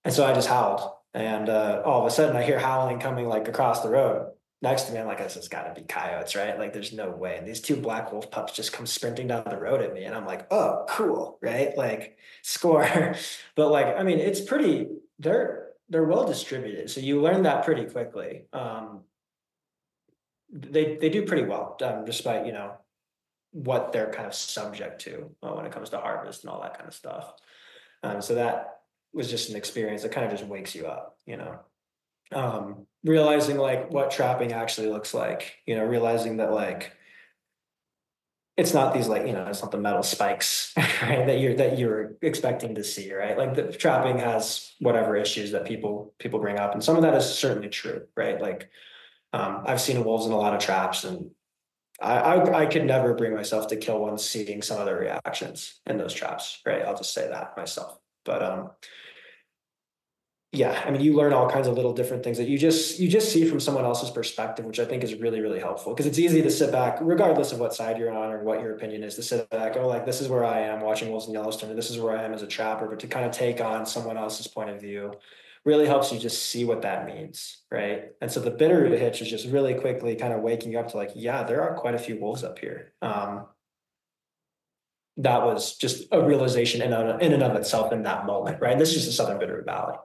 B: And so I just howled. And all of a sudden I hear howling coming like across the road next to me. I'm like, this has got to be coyotes, right? Like, there's no way. And these 2 black wolf pups just come sprinting down the road at me. And I'm like, oh, cool, right? Like, score. But like, I mean, it's pretty, they're well distributed. So you learn that pretty quickly. They do pretty well, despite, what they're kind of subject to when it comes to harvest and all that kind of stuff. So that was just an experience that kind of just wakes you up, realizing like what trapping actually looks like, realizing that like it's not these like, it's not the metal spikes, right, that you're expecting to see, right? Like the trapping has whatever issues that people bring up, and some of that is certainly true, right? Like I've seen wolves in a lot of traps, and I could never bring myself to kill one seeing some of their reactions in those traps, right? I'll just say that myself. But yeah, I mean, you learn all kinds of little different things that you just see from someone else's perspective, which I think is really, really helpful, because it's easy to sit back, regardless of what side you're on or what your opinion is, to sit back, oh, like, this is where I am watching wolves in Yellowstone, and this is where I am as a trapper, but to kind of take on someone else's point of view really helps you just see what that means, right? And so the Bitterroot hitch is just really quickly kind of waking you up to like, yeah, there are quite a few wolves up here. That was just a realization in and of itself in that moment, right? This is just the Southern Bitterroot Valley.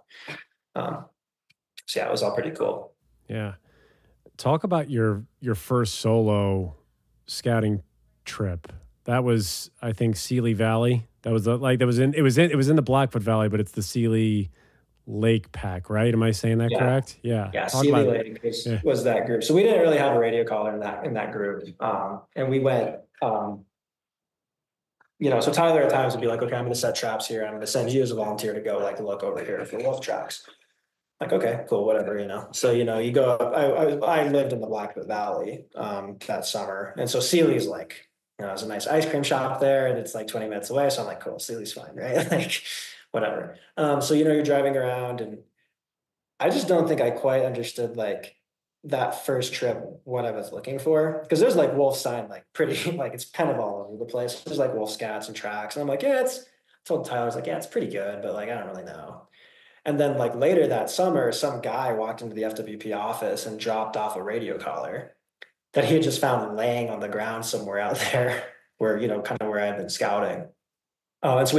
B: So yeah, it was all pretty cool.
A: Yeah. Talk about your first solo scouting trip. That was, I think, Seeley Valley. That was it was in the Blackfoot Valley, but it's the Seeley Lake pack, right? Am I saying that correct? Yeah.
B: Yeah. Seeley Lake was that group. So we didn't really have a radio caller in that group. And we went, so Tyler at times would be like, okay, I'm going to set traps here. I'm going to send you as a volunteer to go like look over here for wolf tracks. Like, okay, cool, whatever, So, you go up, I lived in the Blackfoot Valley that summer. And so Seeley's like, there's a nice ice cream shop there, and it's like 20 minutes away. So I'm like, cool, Seeley's fine, right? Like, whatever. So, you're driving around, and I just don't think I quite understood like that first trip what I was looking for, because there's like wolf sign like pretty like it's kind of all over the place. There's like wolf scats and tracks, and I'm like, yeah, it's. I told Tyler, I was like, yeah, it's pretty good, but like I don't really know. And then like later that summer, some guy walked into the FWP office and dropped off a radio collar that he had just found laying on the ground somewhere out there, where kind of where I had been scouting. And so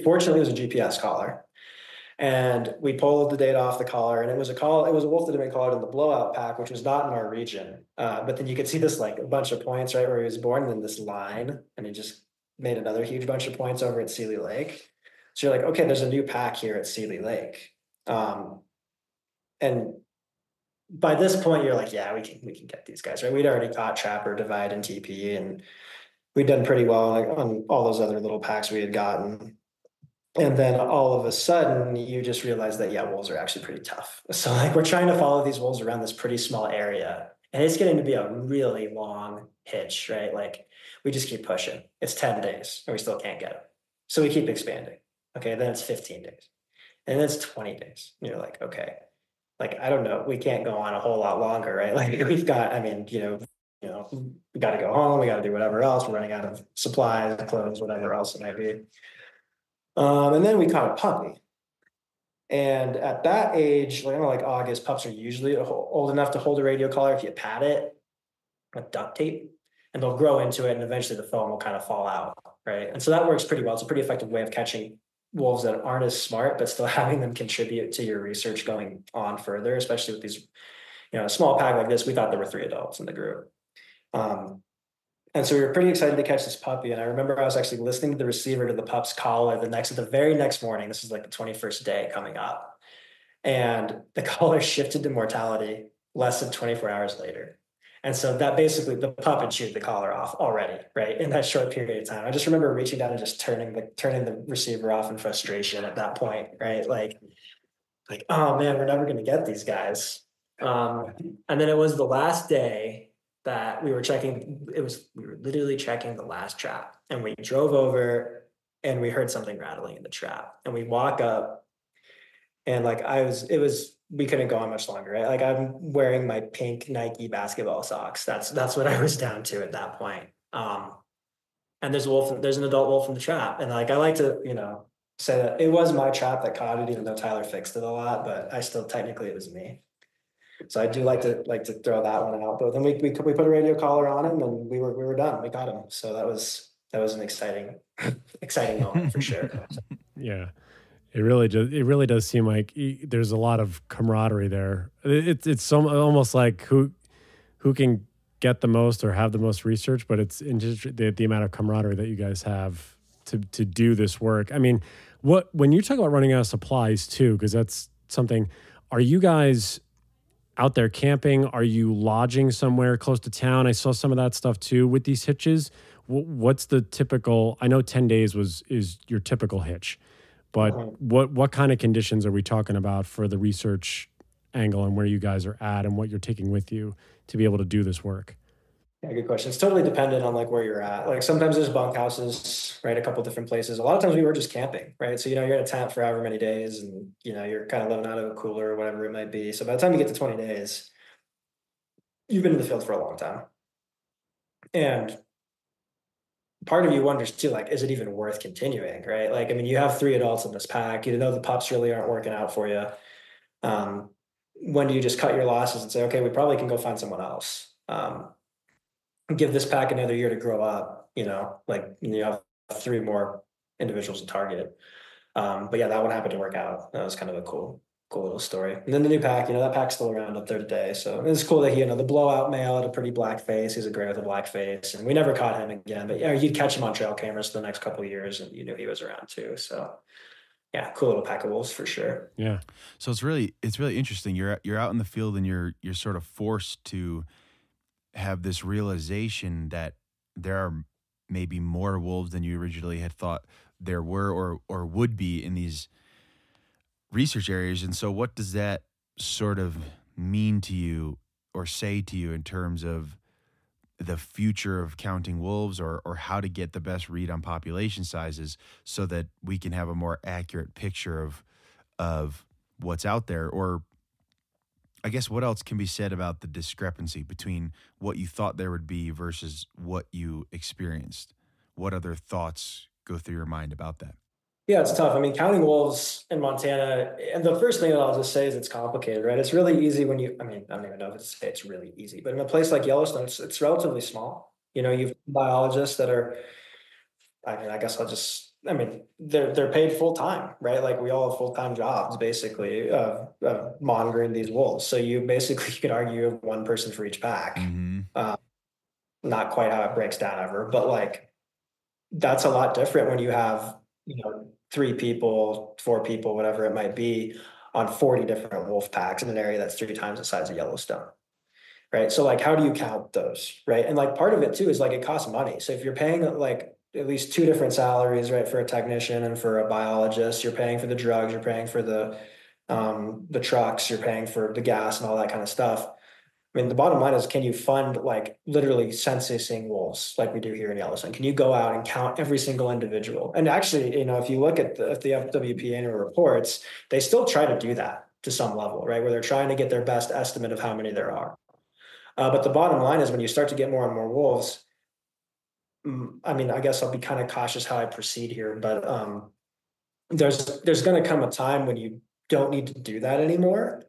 B: fortunately it was a GPS collar. And we pulled the data off the collar, and it was a wolf that had been collared in the blowout pack, which was not in our region. But then you could see this like a bunch of points right where he was born, and then this line, and he just made another huge bunch of points over at Seeley Lake. So you're like, okay, there's a new pack here at Seeley Lake. And by this point, you're like, yeah, we can get these guys, right? We'd already caught Trapper, Divide, and TP, and we'd done pretty well like, on all those other little packs we had gotten. And then all of a sudden, you just realize that, yeah, wolves are actually pretty tough. So like we're trying to follow these wolves around this pretty small area, and it's getting to be a really long hitch, right? Like we just keep pushing. It's 10 days and we still can't get them. So we keep expanding. Okay, then it's 15 days. And then it's 20 days. And you're like, okay, like, I don't know, we can't go on a whole lot longer, right? Like we've got, I mean, we got to go home, we got to do whatever else. We're running out of supplies, clothes, whatever else it might be. And then we caught a puppy. And at that age, like August, pups are usually old enough to hold a radio collar if you pat it with duct tape, and they'll grow into it, and eventually the foam will kind of fall out, right? And so that works pretty well. It's a pretty effective way of catching wolves that aren't as smart, but still having them contribute to your research going on further, especially with these, a small pack like this. We thought there were 3 adults in the group. And so we were pretty excited to catch this puppy. And I remember I was actually listening to the receiver to the pup's collar the very next morning. This is like the 21st day coming up. And the collar shifted to mortality less than 24 hours later. And so that basically, the pup had chewed the collar off already, right? In that short period of time. I just remember reaching down and just turning the receiver off in frustration at that point, right? Like, oh man, we're never going to get these guys. And then it was the last day that we were literally checking the last trap, and we drove over and we heard something rattling in the trap, and we walk up, and we couldn't go on much longer, right? Like I'm wearing my pink Nike basketball socks. That's what I was down to at that point. And there's an adult wolf in the trap. And like, I like to, say that it was my trap that caught it, even though Tyler fixed it a lot, but technically it was me. So I do like to throw that one out. But then we put a radio collar on him, and we were done. We got him. So that was an exciting moment for sure.
A: Yeah. It really does seem like there's a lot of camaraderie there. It's almost like who can get the most or have the most research, but it's in just the amount of camaraderie that you guys have to do this work. I mean, when you talk about running out of supplies too, because that's something, are you guys out there camping? Are you lodging somewhere close to town? I saw some of that stuff too with these hitches. What's the typical? I know 10 days is your typical hitch, but what kind of conditions are we talking about for the research angle, and where you guys are at and what you're taking with you to be able to do this work?
B: Yeah, good question. It's totally dependent on like where you're at. Like sometimes there's bunkhouses, right? A couple different places. A lot of times we were just camping, right? So, you're in a tent for however many days, and, you're kind of living out of a cooler or whatever it might be. So by the time you get to 20 days, you've been in the field for a long time. And part of you wonders too, like, is it even worth continuing, right? Like, I mean, you have 3 adults in this pack, the pups really aren't working out for you. When do you just cut your losses and say, okay, we probably can go find someone else? Give this pack another year to grow up, you have 3 more individuals to target. But yeah, that one happened to work out. That was kind of a cool little story. And then the new pack, that pack's still around up there today. So it's cool that he, the blowout male had a pretty black face. He's a gray with a black face, and we never caught him again, but yeah, you'd catch him on trail cameras for the next couple of years, and you knew he was around too. So yeah, cool little pack of wolves for sure.
A: Yeah.
C: So it's really interesting. You're out in the field, and you're sort of forced to have this realization that there are maybe more wolves than you originally had thought there were or would be in these research areas. And so what does that sort of mean to you or say to you in terms of the future of counting wolves, or how to get the best read on population sizes so that we can have a more accurate picture of what's out there? Or I guess what else can be said about the discrepancy between what you thought there would be versus what you experienced? What other thoughts go through your mind about that?
B: Yeah, it's tough. I mean, counting wolves in Montana, and the first thing that I'll just say is it's complicated, right? It's really easy when I mean, I don't even know if it's really easy, but in a place like Yellowstone, it's relatively small. You know, you've biologists that are, I mean, I guess I mean, they're paid full time, right? Like we all have full time jobs, basically, monitoring these wolves. So you basically you could argue you have one person for each pack.
C: Mm-hmm.
B: Not quite how it breaks down ever, but like that's a lot different when you have, you know, 3 people, 4 people, whatever it might be, on 40 different wolf packs in an area that's 3 times the size of Yellowstone. Right. So like, how do you count those? Right. And like part of it too is like it costs money. So if you're paying like at least 2 different salaries, right, for a technician and for a biologist, you're paying for the drugs, you're paying for the trucks, you're paying for the gas and all that kind of stuff. I mean, the bottom line is, can you fund like literally censusing wolves like we do here in Yellowstone? Can you go out and count every single individual? And actually, you know, if you look at the FWP annual reports, they still try to do that to some level, right? Where they're trying to get their best estimate of how many there are. But the bottom line is when you start to get more and more wolves, I mean, I guess I'll be kind of cautious how I proceed here, but there's going to come a time when you don't need to do that anymore.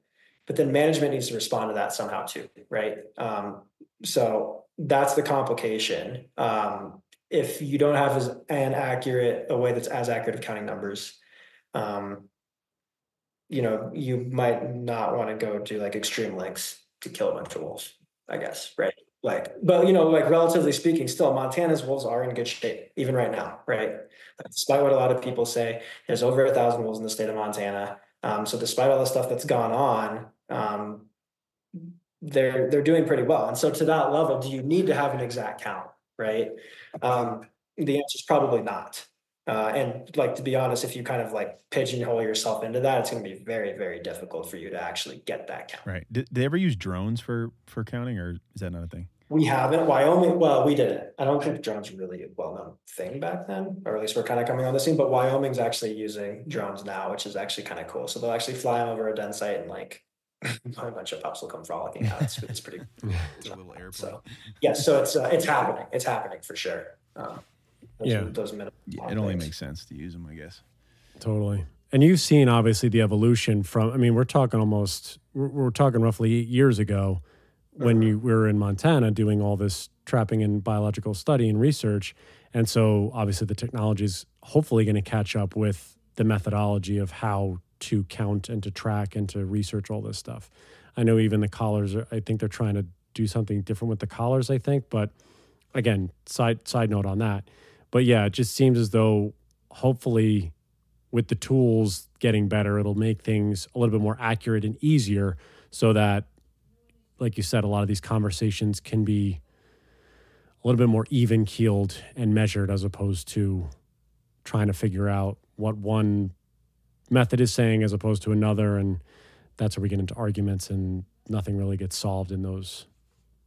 B: But then management needs to respond to that somehow too, right? So that's the complication. If you don't have a way that's as accurate of counting numbers, you know, you might not want to go to like extreme lengths to kill a bunch of wolves, I guess, right? Like, but you know, like relatively speaking, still Montana's wolves are in good shape, even right now, right? Like, despite what a lot of people say, there's over 1,000 wolves in the state of Montana. So despite all the stuff that's gone on, they're doing pretty well. And so to that level, do you need to have an exact count, right? The answer is probably not. And like, to be honest, if you kind of like pigeonhole yourself into that, it's going to be very, very difficult for you to actually get that count.
C: Right. Did they ever use drones for counting, or is that not a thing?
B: We haven't. Wyoming, well, we didn't. I don't think drones were really a well-known thing back then, or at least we're kind of coming on the scene, but Wyoming's actually using drones now, which is actually kind of cool. So they'll actually fly over a den site and like a bunch of pups will come frolicking out. It's pretty
C: It's a little airplane.
B: So yeah, so it's happening. It's happening for sure. Those
C: it only makes sense to use them, I guess.
A: Totally. And you've seen obviously the evolution from, I mean, we're talking roughly 8 years ago when you were in Montana doing all this trapping and biological study and research. And so obviously the technology is hopefully going to catch up with the methodology of how to count and to track and to research all this stuff. I know even the collars, I think they're trying to do something different with the collars, I think. But again, side note on that. But yeah, it just seems as though hopefully with the tools getting better, it'll make things a little bit more accurate and easier so that, like you said, a lot of these conversations can be a little bit more even-keeled and measured as opposed to trying to figure out what one method is saying as opposed to another. And that's where we get into arguments and nothing really gets solved in those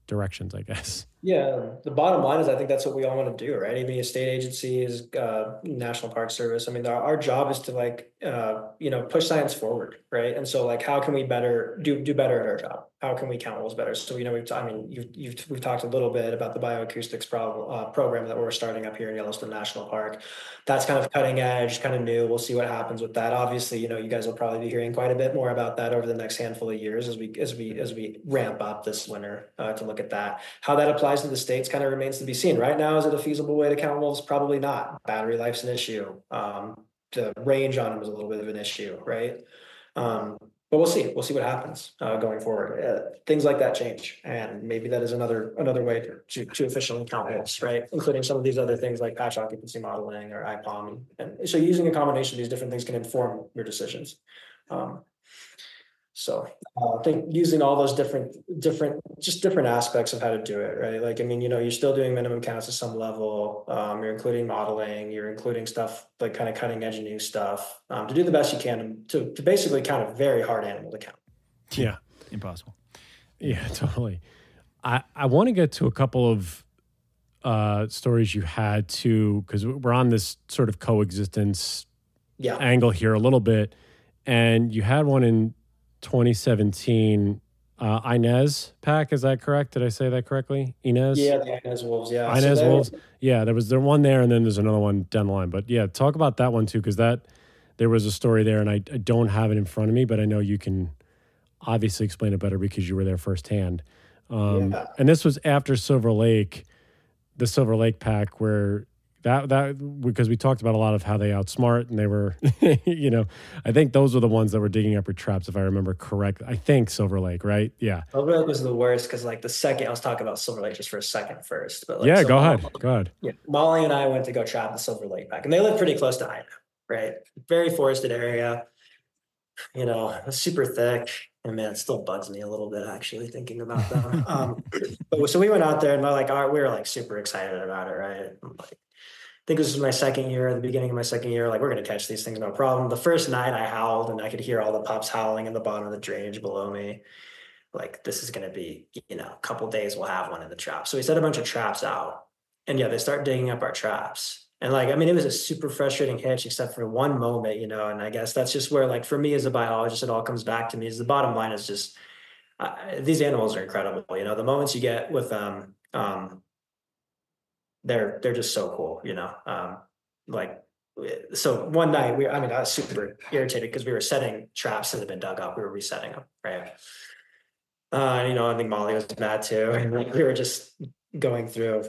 A: directions, I guess.
B: Yeah, the bottom line is I think that's what we all want to do, right? Even state agencies, National Park Service. I mean, our job is to like, push science forward, right? And so like, how can we do better at our job? How can we count wolves better? So, we've talked a little bit about the bioacoustics program that we're starting up here in Yellowstone National Park. That's kind of cutting edge, kind of new. We'll see what happens with that. Obviously, you guys will probably be hearing quite a bit more about that over the next handful of years as we ramp up this winter to look at that. How that applies to the states kind of remains to be seen. Right now, is it a feasible way to count wolves? Probably not. Battery life's an issue. The range on them is a little bit of an issue, right? But we'll see. We'll see what happens going forward. Things like that change, and maybe that is another way to efficiently count wolves, right? Including some of these other things like patch occupancy modeling or IPOM, and so using a combination of these different things can inform your decisions. So I think using all those different aspects of how to do it, right? Like, I mean, you're still doing minimum counts at some level. You're including modeling, you're including stuff like kind of cutting edge new stuff to do the best you can to basically count a very hard animal to count.
A: Yeah.
C: Impossible.
A: Yeah, totally. I want to get to a couple of stories you had too, because we're on this sort of coexistence angle here a little bit. And you had one in 2017 Inez pack. Is that correct? Did I say that correctly? Inez?
B: Yeah, the Inez Wolves. Yeah. So
A: Inez
B: they,
A: Wolves. Yeah, there one there, and then there's another one down the line. But yeah, talk about that one too, because there was a story there, and I don't have it in front of me, but I know you can obviously explain it better because you were there firsthand.
B: yeah.
A: And this was after Silver Lake, the Silver Lake pack, where that because we talked about a lot of how they outsmart and they were, I think those were the ones that were digging up your traps, if I remember correctly. I think Silver Lake, right? Yeah.
B: Silver Lake was the worst because like the second I was talking about Silver Lake just for a second first, but like
A: Yeah,
B: so
A: go ahead.
B: Yeah, Molly and I went to go trap the Silver Lake pack, and they live pretty close to Ida, right? Very forested area, super thick. And man, it still bugs me a little bit actually thinking about them. But so we went out there and we were like super excited about it, right? Like, I think this was my second year, at the beginning of my second year, like we're going to catch these things, no problem. The first night I howled and I could hear all the pups howling in the bottom of the drainage below me. Like this is going to be, a couple days we'll have one in the trap. So we set a bunch of traps out and yeah, they start digging up our traps. And it was a super frustrating hitch except for one moment, and I guess that's just where like for me as a biologist, it all comes back to me is the bottom line is just these animals are incredible. The moments you get with them, they're just so cool, so one night I was super irritated because we were setting traps that had been dug up. We were resetting them, right? I think Molly was mad too. And we were just going through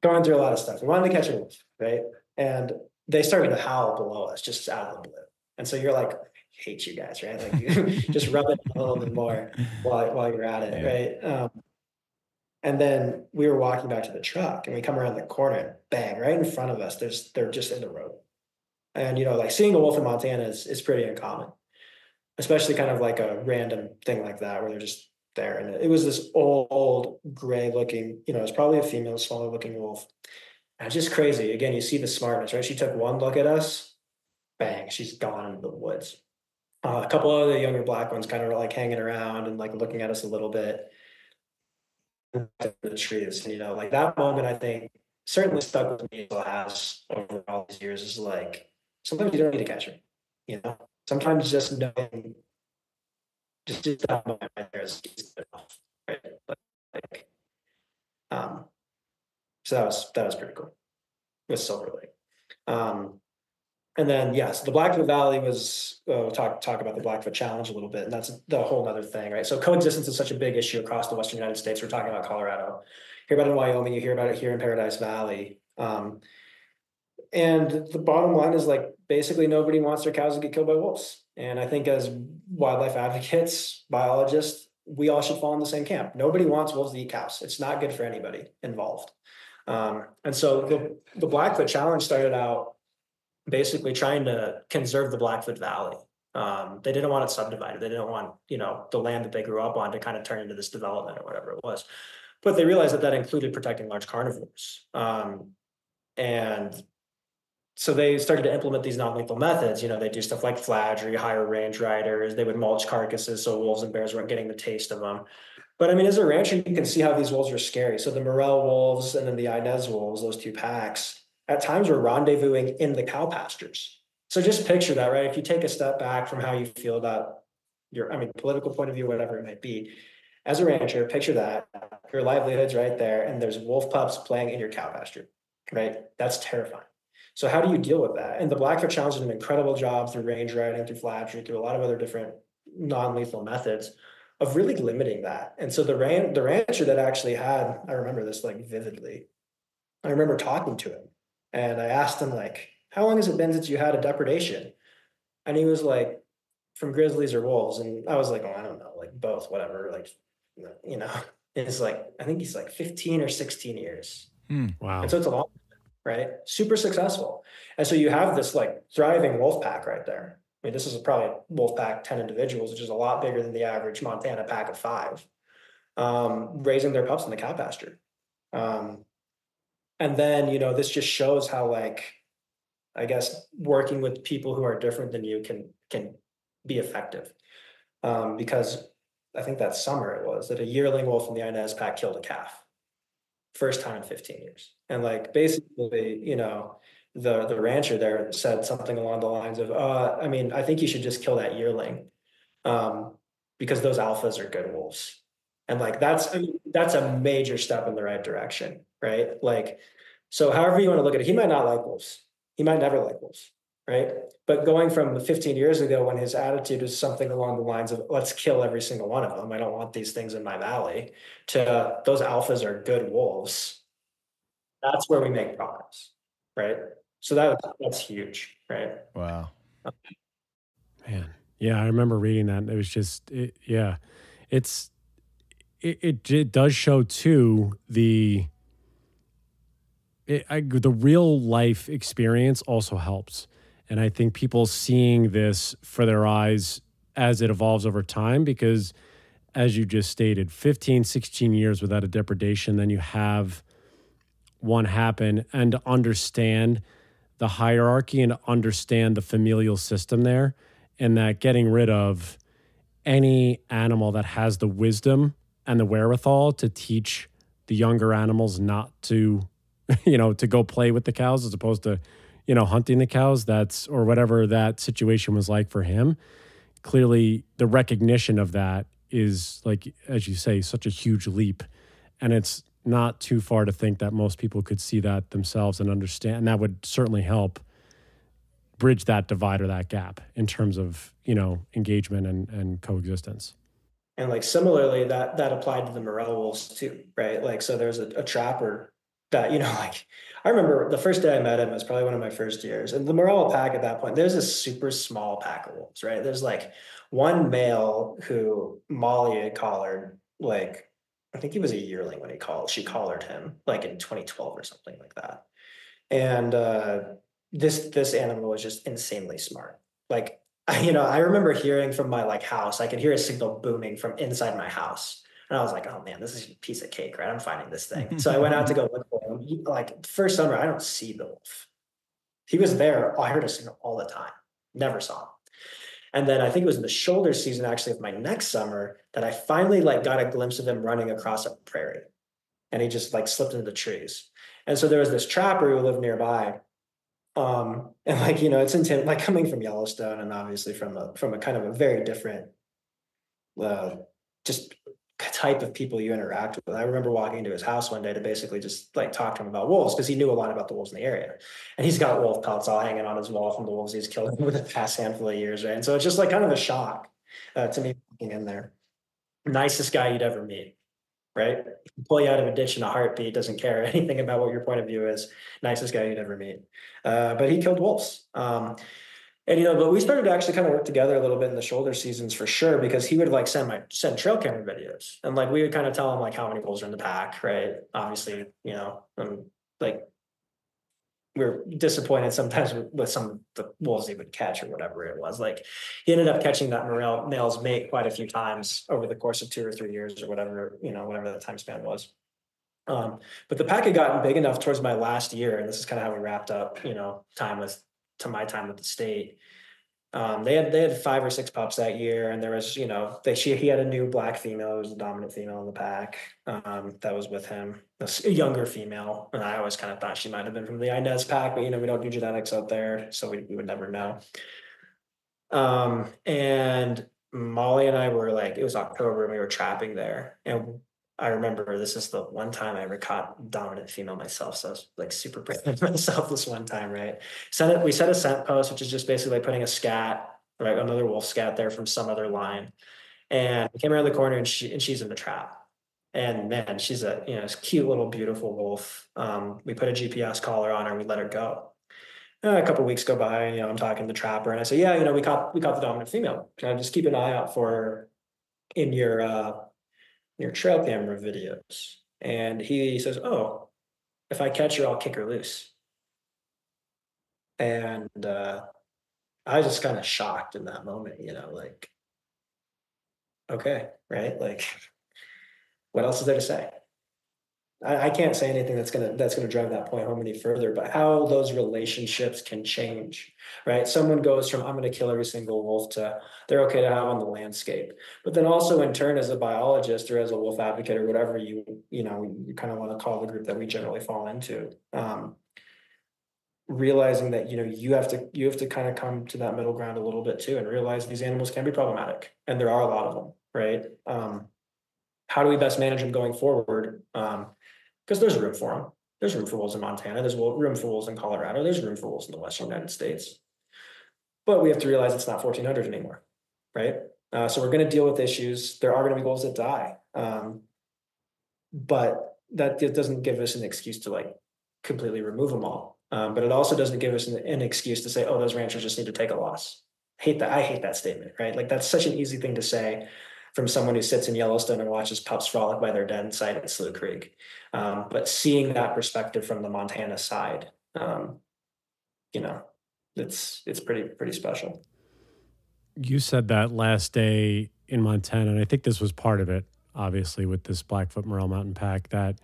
B: a lot of stuff. We wanted to catch a wolf, right? And they started to howl below us just out of the blue. And so you're like, hate you guys, right? Like you just rub it a little bit more while you're at it, right? And then we were walking back to the truck and we come around the corner and bang, right in front of us, they're just in the road. And, seeing a wolf in Montana is pretty uncommon, especially kind of like a random thing like that where they're just there. And it was this old gray looking, it's probably a female, smaller looking wolf. And it's just crazy. Again, you see the smartness, right? She took one look at us, bang, she's gone into the woods. A couple of the younger black ones kind of like hanging around and like looking at us a little bit. The trees, like that moment, I think certainly stuck with me, still has over all these years, is like sometimes you don't need to catch them, sometimes just knowing just that moment right there is enough, right? Like, so that was pretty cool with Silver Lake. And then yes, the Blackfoot Valley was we'll talk about the Blackfoot Challenge a little bit, and that's the whole other thing, right? So coexistence is such a big issue across the Western United States. We're talking about Colorado, hear about it in Wyoming, you hear about it here in Paradise Valley. And the bottom line is like basically nobody wants their cows to get killed by wolves. And I think as wildlife advocates, biologists, we all should fall in the same camp. Nobody wants wolves to eat cows. It's not good for anybody involved. And so the Blackfoot Challenge started out basically trying to conserve the Blackfoot Valley. They didn't want it subdivided. They didn't want, the land that they grew up on to kind of turn into this development or whatever it was. But they realized that included protecting large carnivores. And so they started to implement these non-lethal methods. They do stuff like fladry, hire range riders. They would mulch carcasses so wolves and bears weren't getting the taste of them. But as a rancher, you can see how these wolves are scary. So the Morel wolves and then the Inez wolves, those two packs, at times were rendezvousing in the cow pastures. So just picture that, right? If you take a step back from how you feel about your, political point of view, whatever it might be, as a rancher, picture that your livelihood's right there and there's wolf pups playing in your cow pasture, right? That's terrifying. So how do you deal with that? And the Blackfoot Challenge did an incredible job through range riding, through flattery, through a lot of other different non-lethal methods of really limiting that. And so the rancher that actually had, I remember this like vividly. I remember talking to him and I asked him like, how long has it been since you had a depredation? And he was like, from grizzlies or wolves. And I was like, oh, I don't know, like both, whatever. Like, it's like, I think he's like 15 or 16 years.
A: Wow.
B: And so it's a long, right? Super successful. And so you have this like thriving wolf pack right there. This is probably wolf pack 10 individuals, which is a lot bigger than the average Montana pack of 5, raising their pups in the cow pasture. And then, this just shows how, like, I guess working with people who are different than you can be effective. Because I think that summer it was that a yearling wolf in the Inez pack killed a calf. First time in 15 years. And like, basically, the rancher there said something along the lines of, I think you should just kill that yearling because those alphas are good wolves. And like, I mean, that's a major step in the right direction, right? Like, so however you want to look at it, he might not like wolves. He might never like wolves, right? But going from 15 years ago when his attitude was something along the lines of let's kill every single one of them, I don't want these things in my valley, to those alphas are good wolves, that's where we make progress, right? So that's huge, right?
C: Wow.
A: Man. Yeah, I remember reading that. It was just, yeah, it's, it does show too the real life experience also helps. And I think people seeing this for their eyes as it evolves over time, because as you just stated, 15, 16 years without a depredation, then you have one happen, and to understand the hierarchy and to understand the familial system there, and that getting rid of any animal that has the wisdom and the wherewithal to teach the younger animals not to, to go play with the cows as opposed to, hunting the cows, or whatever that situation was like for him. Clearly, the recognition of that is, like, as you say, such a huge leap. And it's not too far to think that most people could see that themselves and understand. And that would certainly help bridge that divide or that gap in terms of, engagement and coexistence.
B: And like similarly, that applied to the morel wolves too, right? Like, so there's a trapper that, like, I remember the first day I met him, it was probably one of my first years. And the morel pack at that point, there's a super small pack of wolves, right? There's like one male who Molly had collared, like, I think he was a yearling when she collared him, like in 2012 or something like that. And this animal was just insanely smart. Like, I remember hearing from my like house, I could hear a signal booming from inside my house. And I was like, oh man, this is a piece of cake, right? I'm finding this thing. So I went out to go look for him. Like, first summer, I don't see the wolf. He was there. I heard a signal all the time. Never saw him. And then I think it was in the shoulder season, actually, of my next summer, that I finally like got a glimpse of him running across a prairie. And he just like slipped into the trees. And so there was this trapper who lived nearby. And like, it's like coming from Yellowstone and obviously from a kind of a very different, just type of people you interact with. I remember walking into his house one day to basically just like talk to him about wolves, because he knew a lot about the wolves in the area. And he's got wolf pelts all hanging on his wall from the wolves he's killed over the past handful of years, right? And so it's just like kind of a shock to me walking in there. Nicest guy you'd ever meet, right? Pull you out of a ditch in a heartbeat, doesn't care anything about what your point of view is. Nicest guy you'd ever meet. But he killed wolves. And but we started to actually kind of work together a little bit in the shoulder seasons for sure, because he would like send trail camera videos, and like we would kind of tell him like how many wolves are in the pack, right? Obviously, like we're disappointed sometimes with some of the wolves he would catch or whatever it was. Like, he ended up catching that male's mate quite a few times over the course of 2 or 3 years or whatever, whatever the time span was. But the pack had gotten big enough towards my last year, and this is kind of how we wrapped up, my time with the state. They had 5 or 6 pups that year, and there was, he had a new black female who was the dominant female in the pack, that was with him, a younger female. And I always kind of thought she might have been from the Inez pack, but we don't do genetics out there, so we would never know. And Molly and I were like, it was October and we were trapping there. And I remember this is the one time I ever caught dominant female myself. So I was like super proud of myself this one time, right? We set a scent post, which is just basically like putting a scat, right? Another wolf scat there from some other line. And we came around the corner and she's in the trap. And man, she's a, cute little beautiful wolf. We put a GPS collar on her and we let her go. A couple of weeks go by, and I'm talking to the trapper, and I say, "Yeah, we caught the dominant female. Can I just keep an eye out for her in your trail camera videos?" And he says, "Oh, if I catch her, I'll kick her loose." And I was just kind of shocked in that moment, like, okay, right? Like, what else is there to say? I can't say anything that's gonna drive that point home any further, but how those relationships can change, right? Someone goes from I'm gonna kill every single wolf to they're okay to have on the landscape. But then also in turn, as a biologist or as a wolf advocate or whatever you kind of want to call the group that we generally fall into, realizing that you have to kind of come to that middle ground a little bit too, and realize these animals can be problematic, and there are a lot of them, right? how do we best manage them going forward? Because there's room for them. There's room for wolves in Montana. There's room for wolves in Colorado. There's room for wolves in the Western United States. But we have to realize it's not 1,400 anymore, right? So we're going to deal with issues. There are going to be wolves that die. But that doesn't give us an excuse to like completely remove them all. But it also doesn't give us an excuse to say, oh, those ranchers just need to take a loss. I hate that statement, right? Like that's such an easy thing to say from someone who sits in Yellowstone and watches pups frolic by their den site at Slough Creek. But seeing that perspective from the Montana side, you know, it's pretty special.
A: You said that last day in Montana, and I think this was part of it, obviously, with this Blackfoot Morel Mountain Pack, that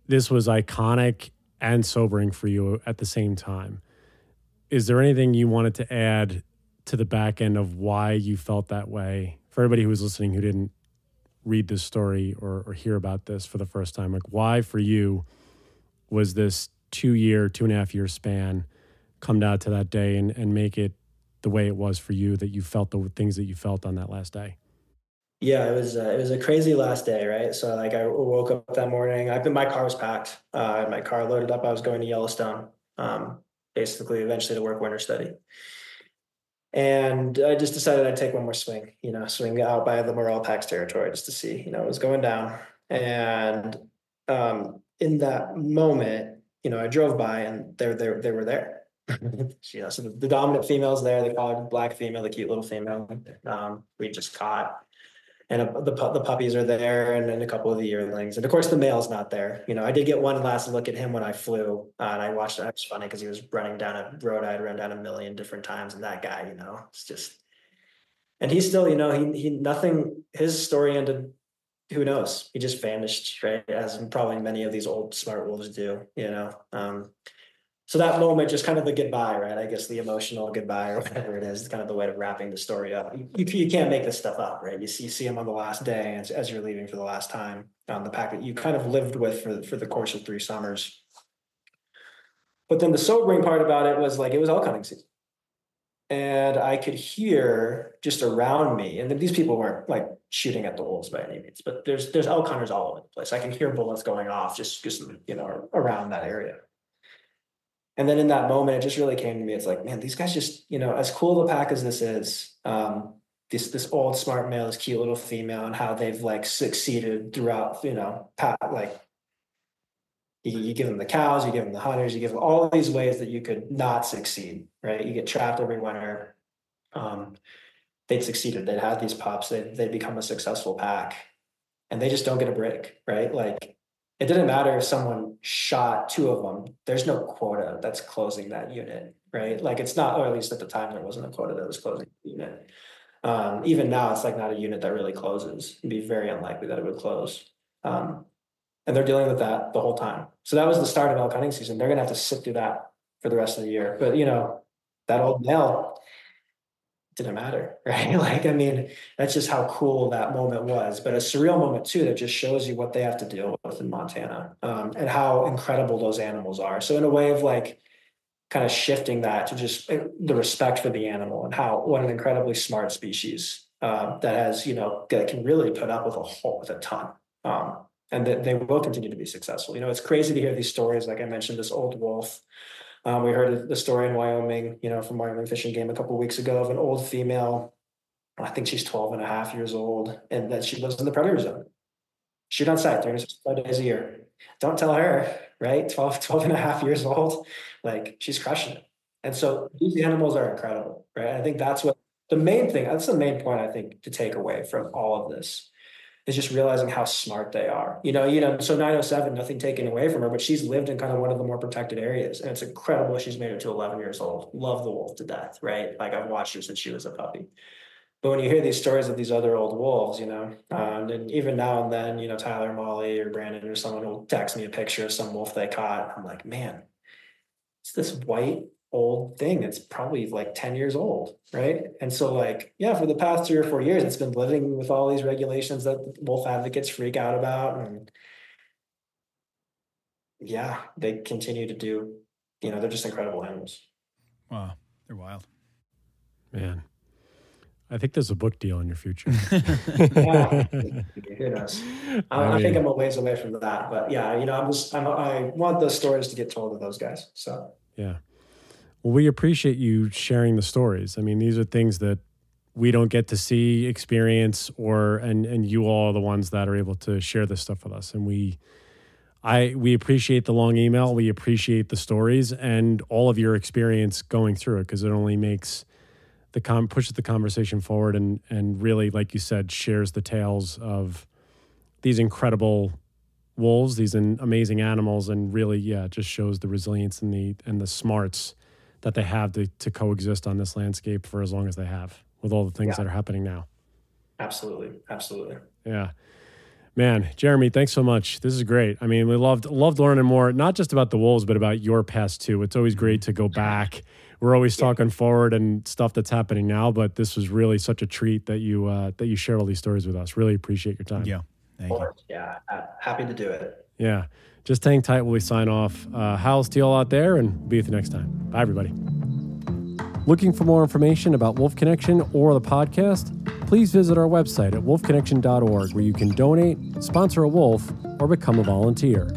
A: this was iconic and sobering for you at the same time. Is there anything you wanted to add to the back end of why you felt that way? For everybody who was listening who didn't read this story or hear about this for the first time, like why for you was this 2.5 year span come down to that day and make it the way it was for you, that you felt the things that you felt on that last day?
B: Yeah, it was a crazy last day, right? So like I woke up that morning. My car was packed. My car loaded up. I was going to Yellowstone, basically eventually to work winter study. And I just decided I'd take one more swing, swing out by the Morel Pack's territory just to see, what was going down. And in that moment, I drove by and they were there. So the dominant female's there. They call her the black female, the cute little female. We just caught. And the puppies are there, and then a couple of the yearlings, and of course the male's not there. I did get one last look at him when I flew, and I watched it. It was funny because he was running down a road I'd run down a million different times, and that guy, it's just, and he's still, he nothing. His story ended. Who knows? He just vanished, right? As probably many of these old smart wolves do, So that moment, just kind of the goodbye, right? I guess the emotional goodbye or whatever it is kind of the way of wrapping the story up. You can't make this stuff up, right? You see him on the last day as you're leaving for the last time, the pack that you kind of lived with for the course of 3 summers. But then the sobering part about it was like, it was elk hunting season. And I could hear just around me, and these people weren't like shooting at the wolves by any means, but there's elk hunters all over the place. I can hear bullets going off just around that area. And then in that moment, it just really came to me. It's like, man, these guys just, as cool of a pack as this is, this old smart male, this cute little female, and how they've like succeeded throughout, like you give them the cows, you give them the hunters, you give them all of these ways that you could not succeed, right? You get trapped every winter. They'd succeeded. They'd had these pups. They'd become a successful pack, and they just don't get a break, right? Like, it didn't matter if someone shot 2 of them. There's no quota that's closing that unit, right? Like it's not, or at least at the time, there wasn't a quota that was closing the unit. Even now, it's like not a unit that really closes. It'd be very unlikely that it would close. And they're dealing with that the whole time. So that was the start of elk hunting season. They're going to have to sit through that for the rest of the year. But, that old male didn't matter, right? Like, I mean, that's just how cool that moment was, but a surreal moment too, that just shows you what they have to deal with in Montana, and how incredible those animals are. So in a way of like kind of shifting that to just the respect for the animal and what an incredibly smart species, that has, that can really put up with a ton. And that they will continue to be successful. It's crazy to hear these stories. Like I mentioned, this old wolf. We heard the story in Wyoming, from Wyoming Fishing Game a couple of weeks ago of an old female. I think she's 12.5 years old, and that she lives in the predator zone. Shoot on sight 365 days a year. Don't tell her, right? 12.5 years old. Like she's crushing it. And so these animals are incredible, right? I think that's the main thing. That's the main point I think to take away from all of this. Is just realizing how smart they are. So 907, nothing taken away from her, but she's lived in kind of one of the more protected areas. And it's incredible she's made it to 11 years old. Love the wolf to death, right? Like I've watched her since she was a puppy. But when you hear these stories of these other old wolves, and even now and then, Tyler, Molly, or Brandon or someone will text me a picture of some wolf they caught. I'm like, man, it's this white old thing. It's probably like 10 years old, right? And so like, yeah, for the past 3 or 4 years, it's been living with all these regulations that wolf advocates freak out about. And yeah, they continue to do, they're just incredible animals.
C: Wow. They're wild.
A: Man. I think there's a book deal in your future.
B: Yeah, who knows? I think I'm a ways away from that, but yeah, I want those stories to get told to those guys. So
A: yeah. Well, we appreciate you sharing the stories. I mean, these are things that we don't get to see, experience, and you all are the ones that are able to share this stuff with us. And we appreciate the long email. We appreciate the stories and all of your experience going through it, because it only makes pushes the conversation forward and really, like you said, shares the tales of these incredible wolves, these amazing animals, and really, just shows the resilience and the smarts that they have to coexist on this landscape for as long as they have, with all the things that are happening now.
B: Absolutely.
A: Yeah. Man, Jeremy, thanks so much. This is great. I mean, we loved learning more, not just about the wolves, but about your past too. It's always great to go back. We're always talking forward and stuff that's happening now, but this was really such a treat that you shared all these stories with us. Really appreciate your time.
C: Yeah. Thank you.
B: Yeah. Happy to do it.
A: Yeah. Just hang tight while we sign off. How's to you all out there, and we'll be with you next time. Bye, everybody. Looking for more information about Wolf Connection or the podcast? Please visit our website at wolfconnection.org, where you can donate, sponsor a wolf, or become a volunteer.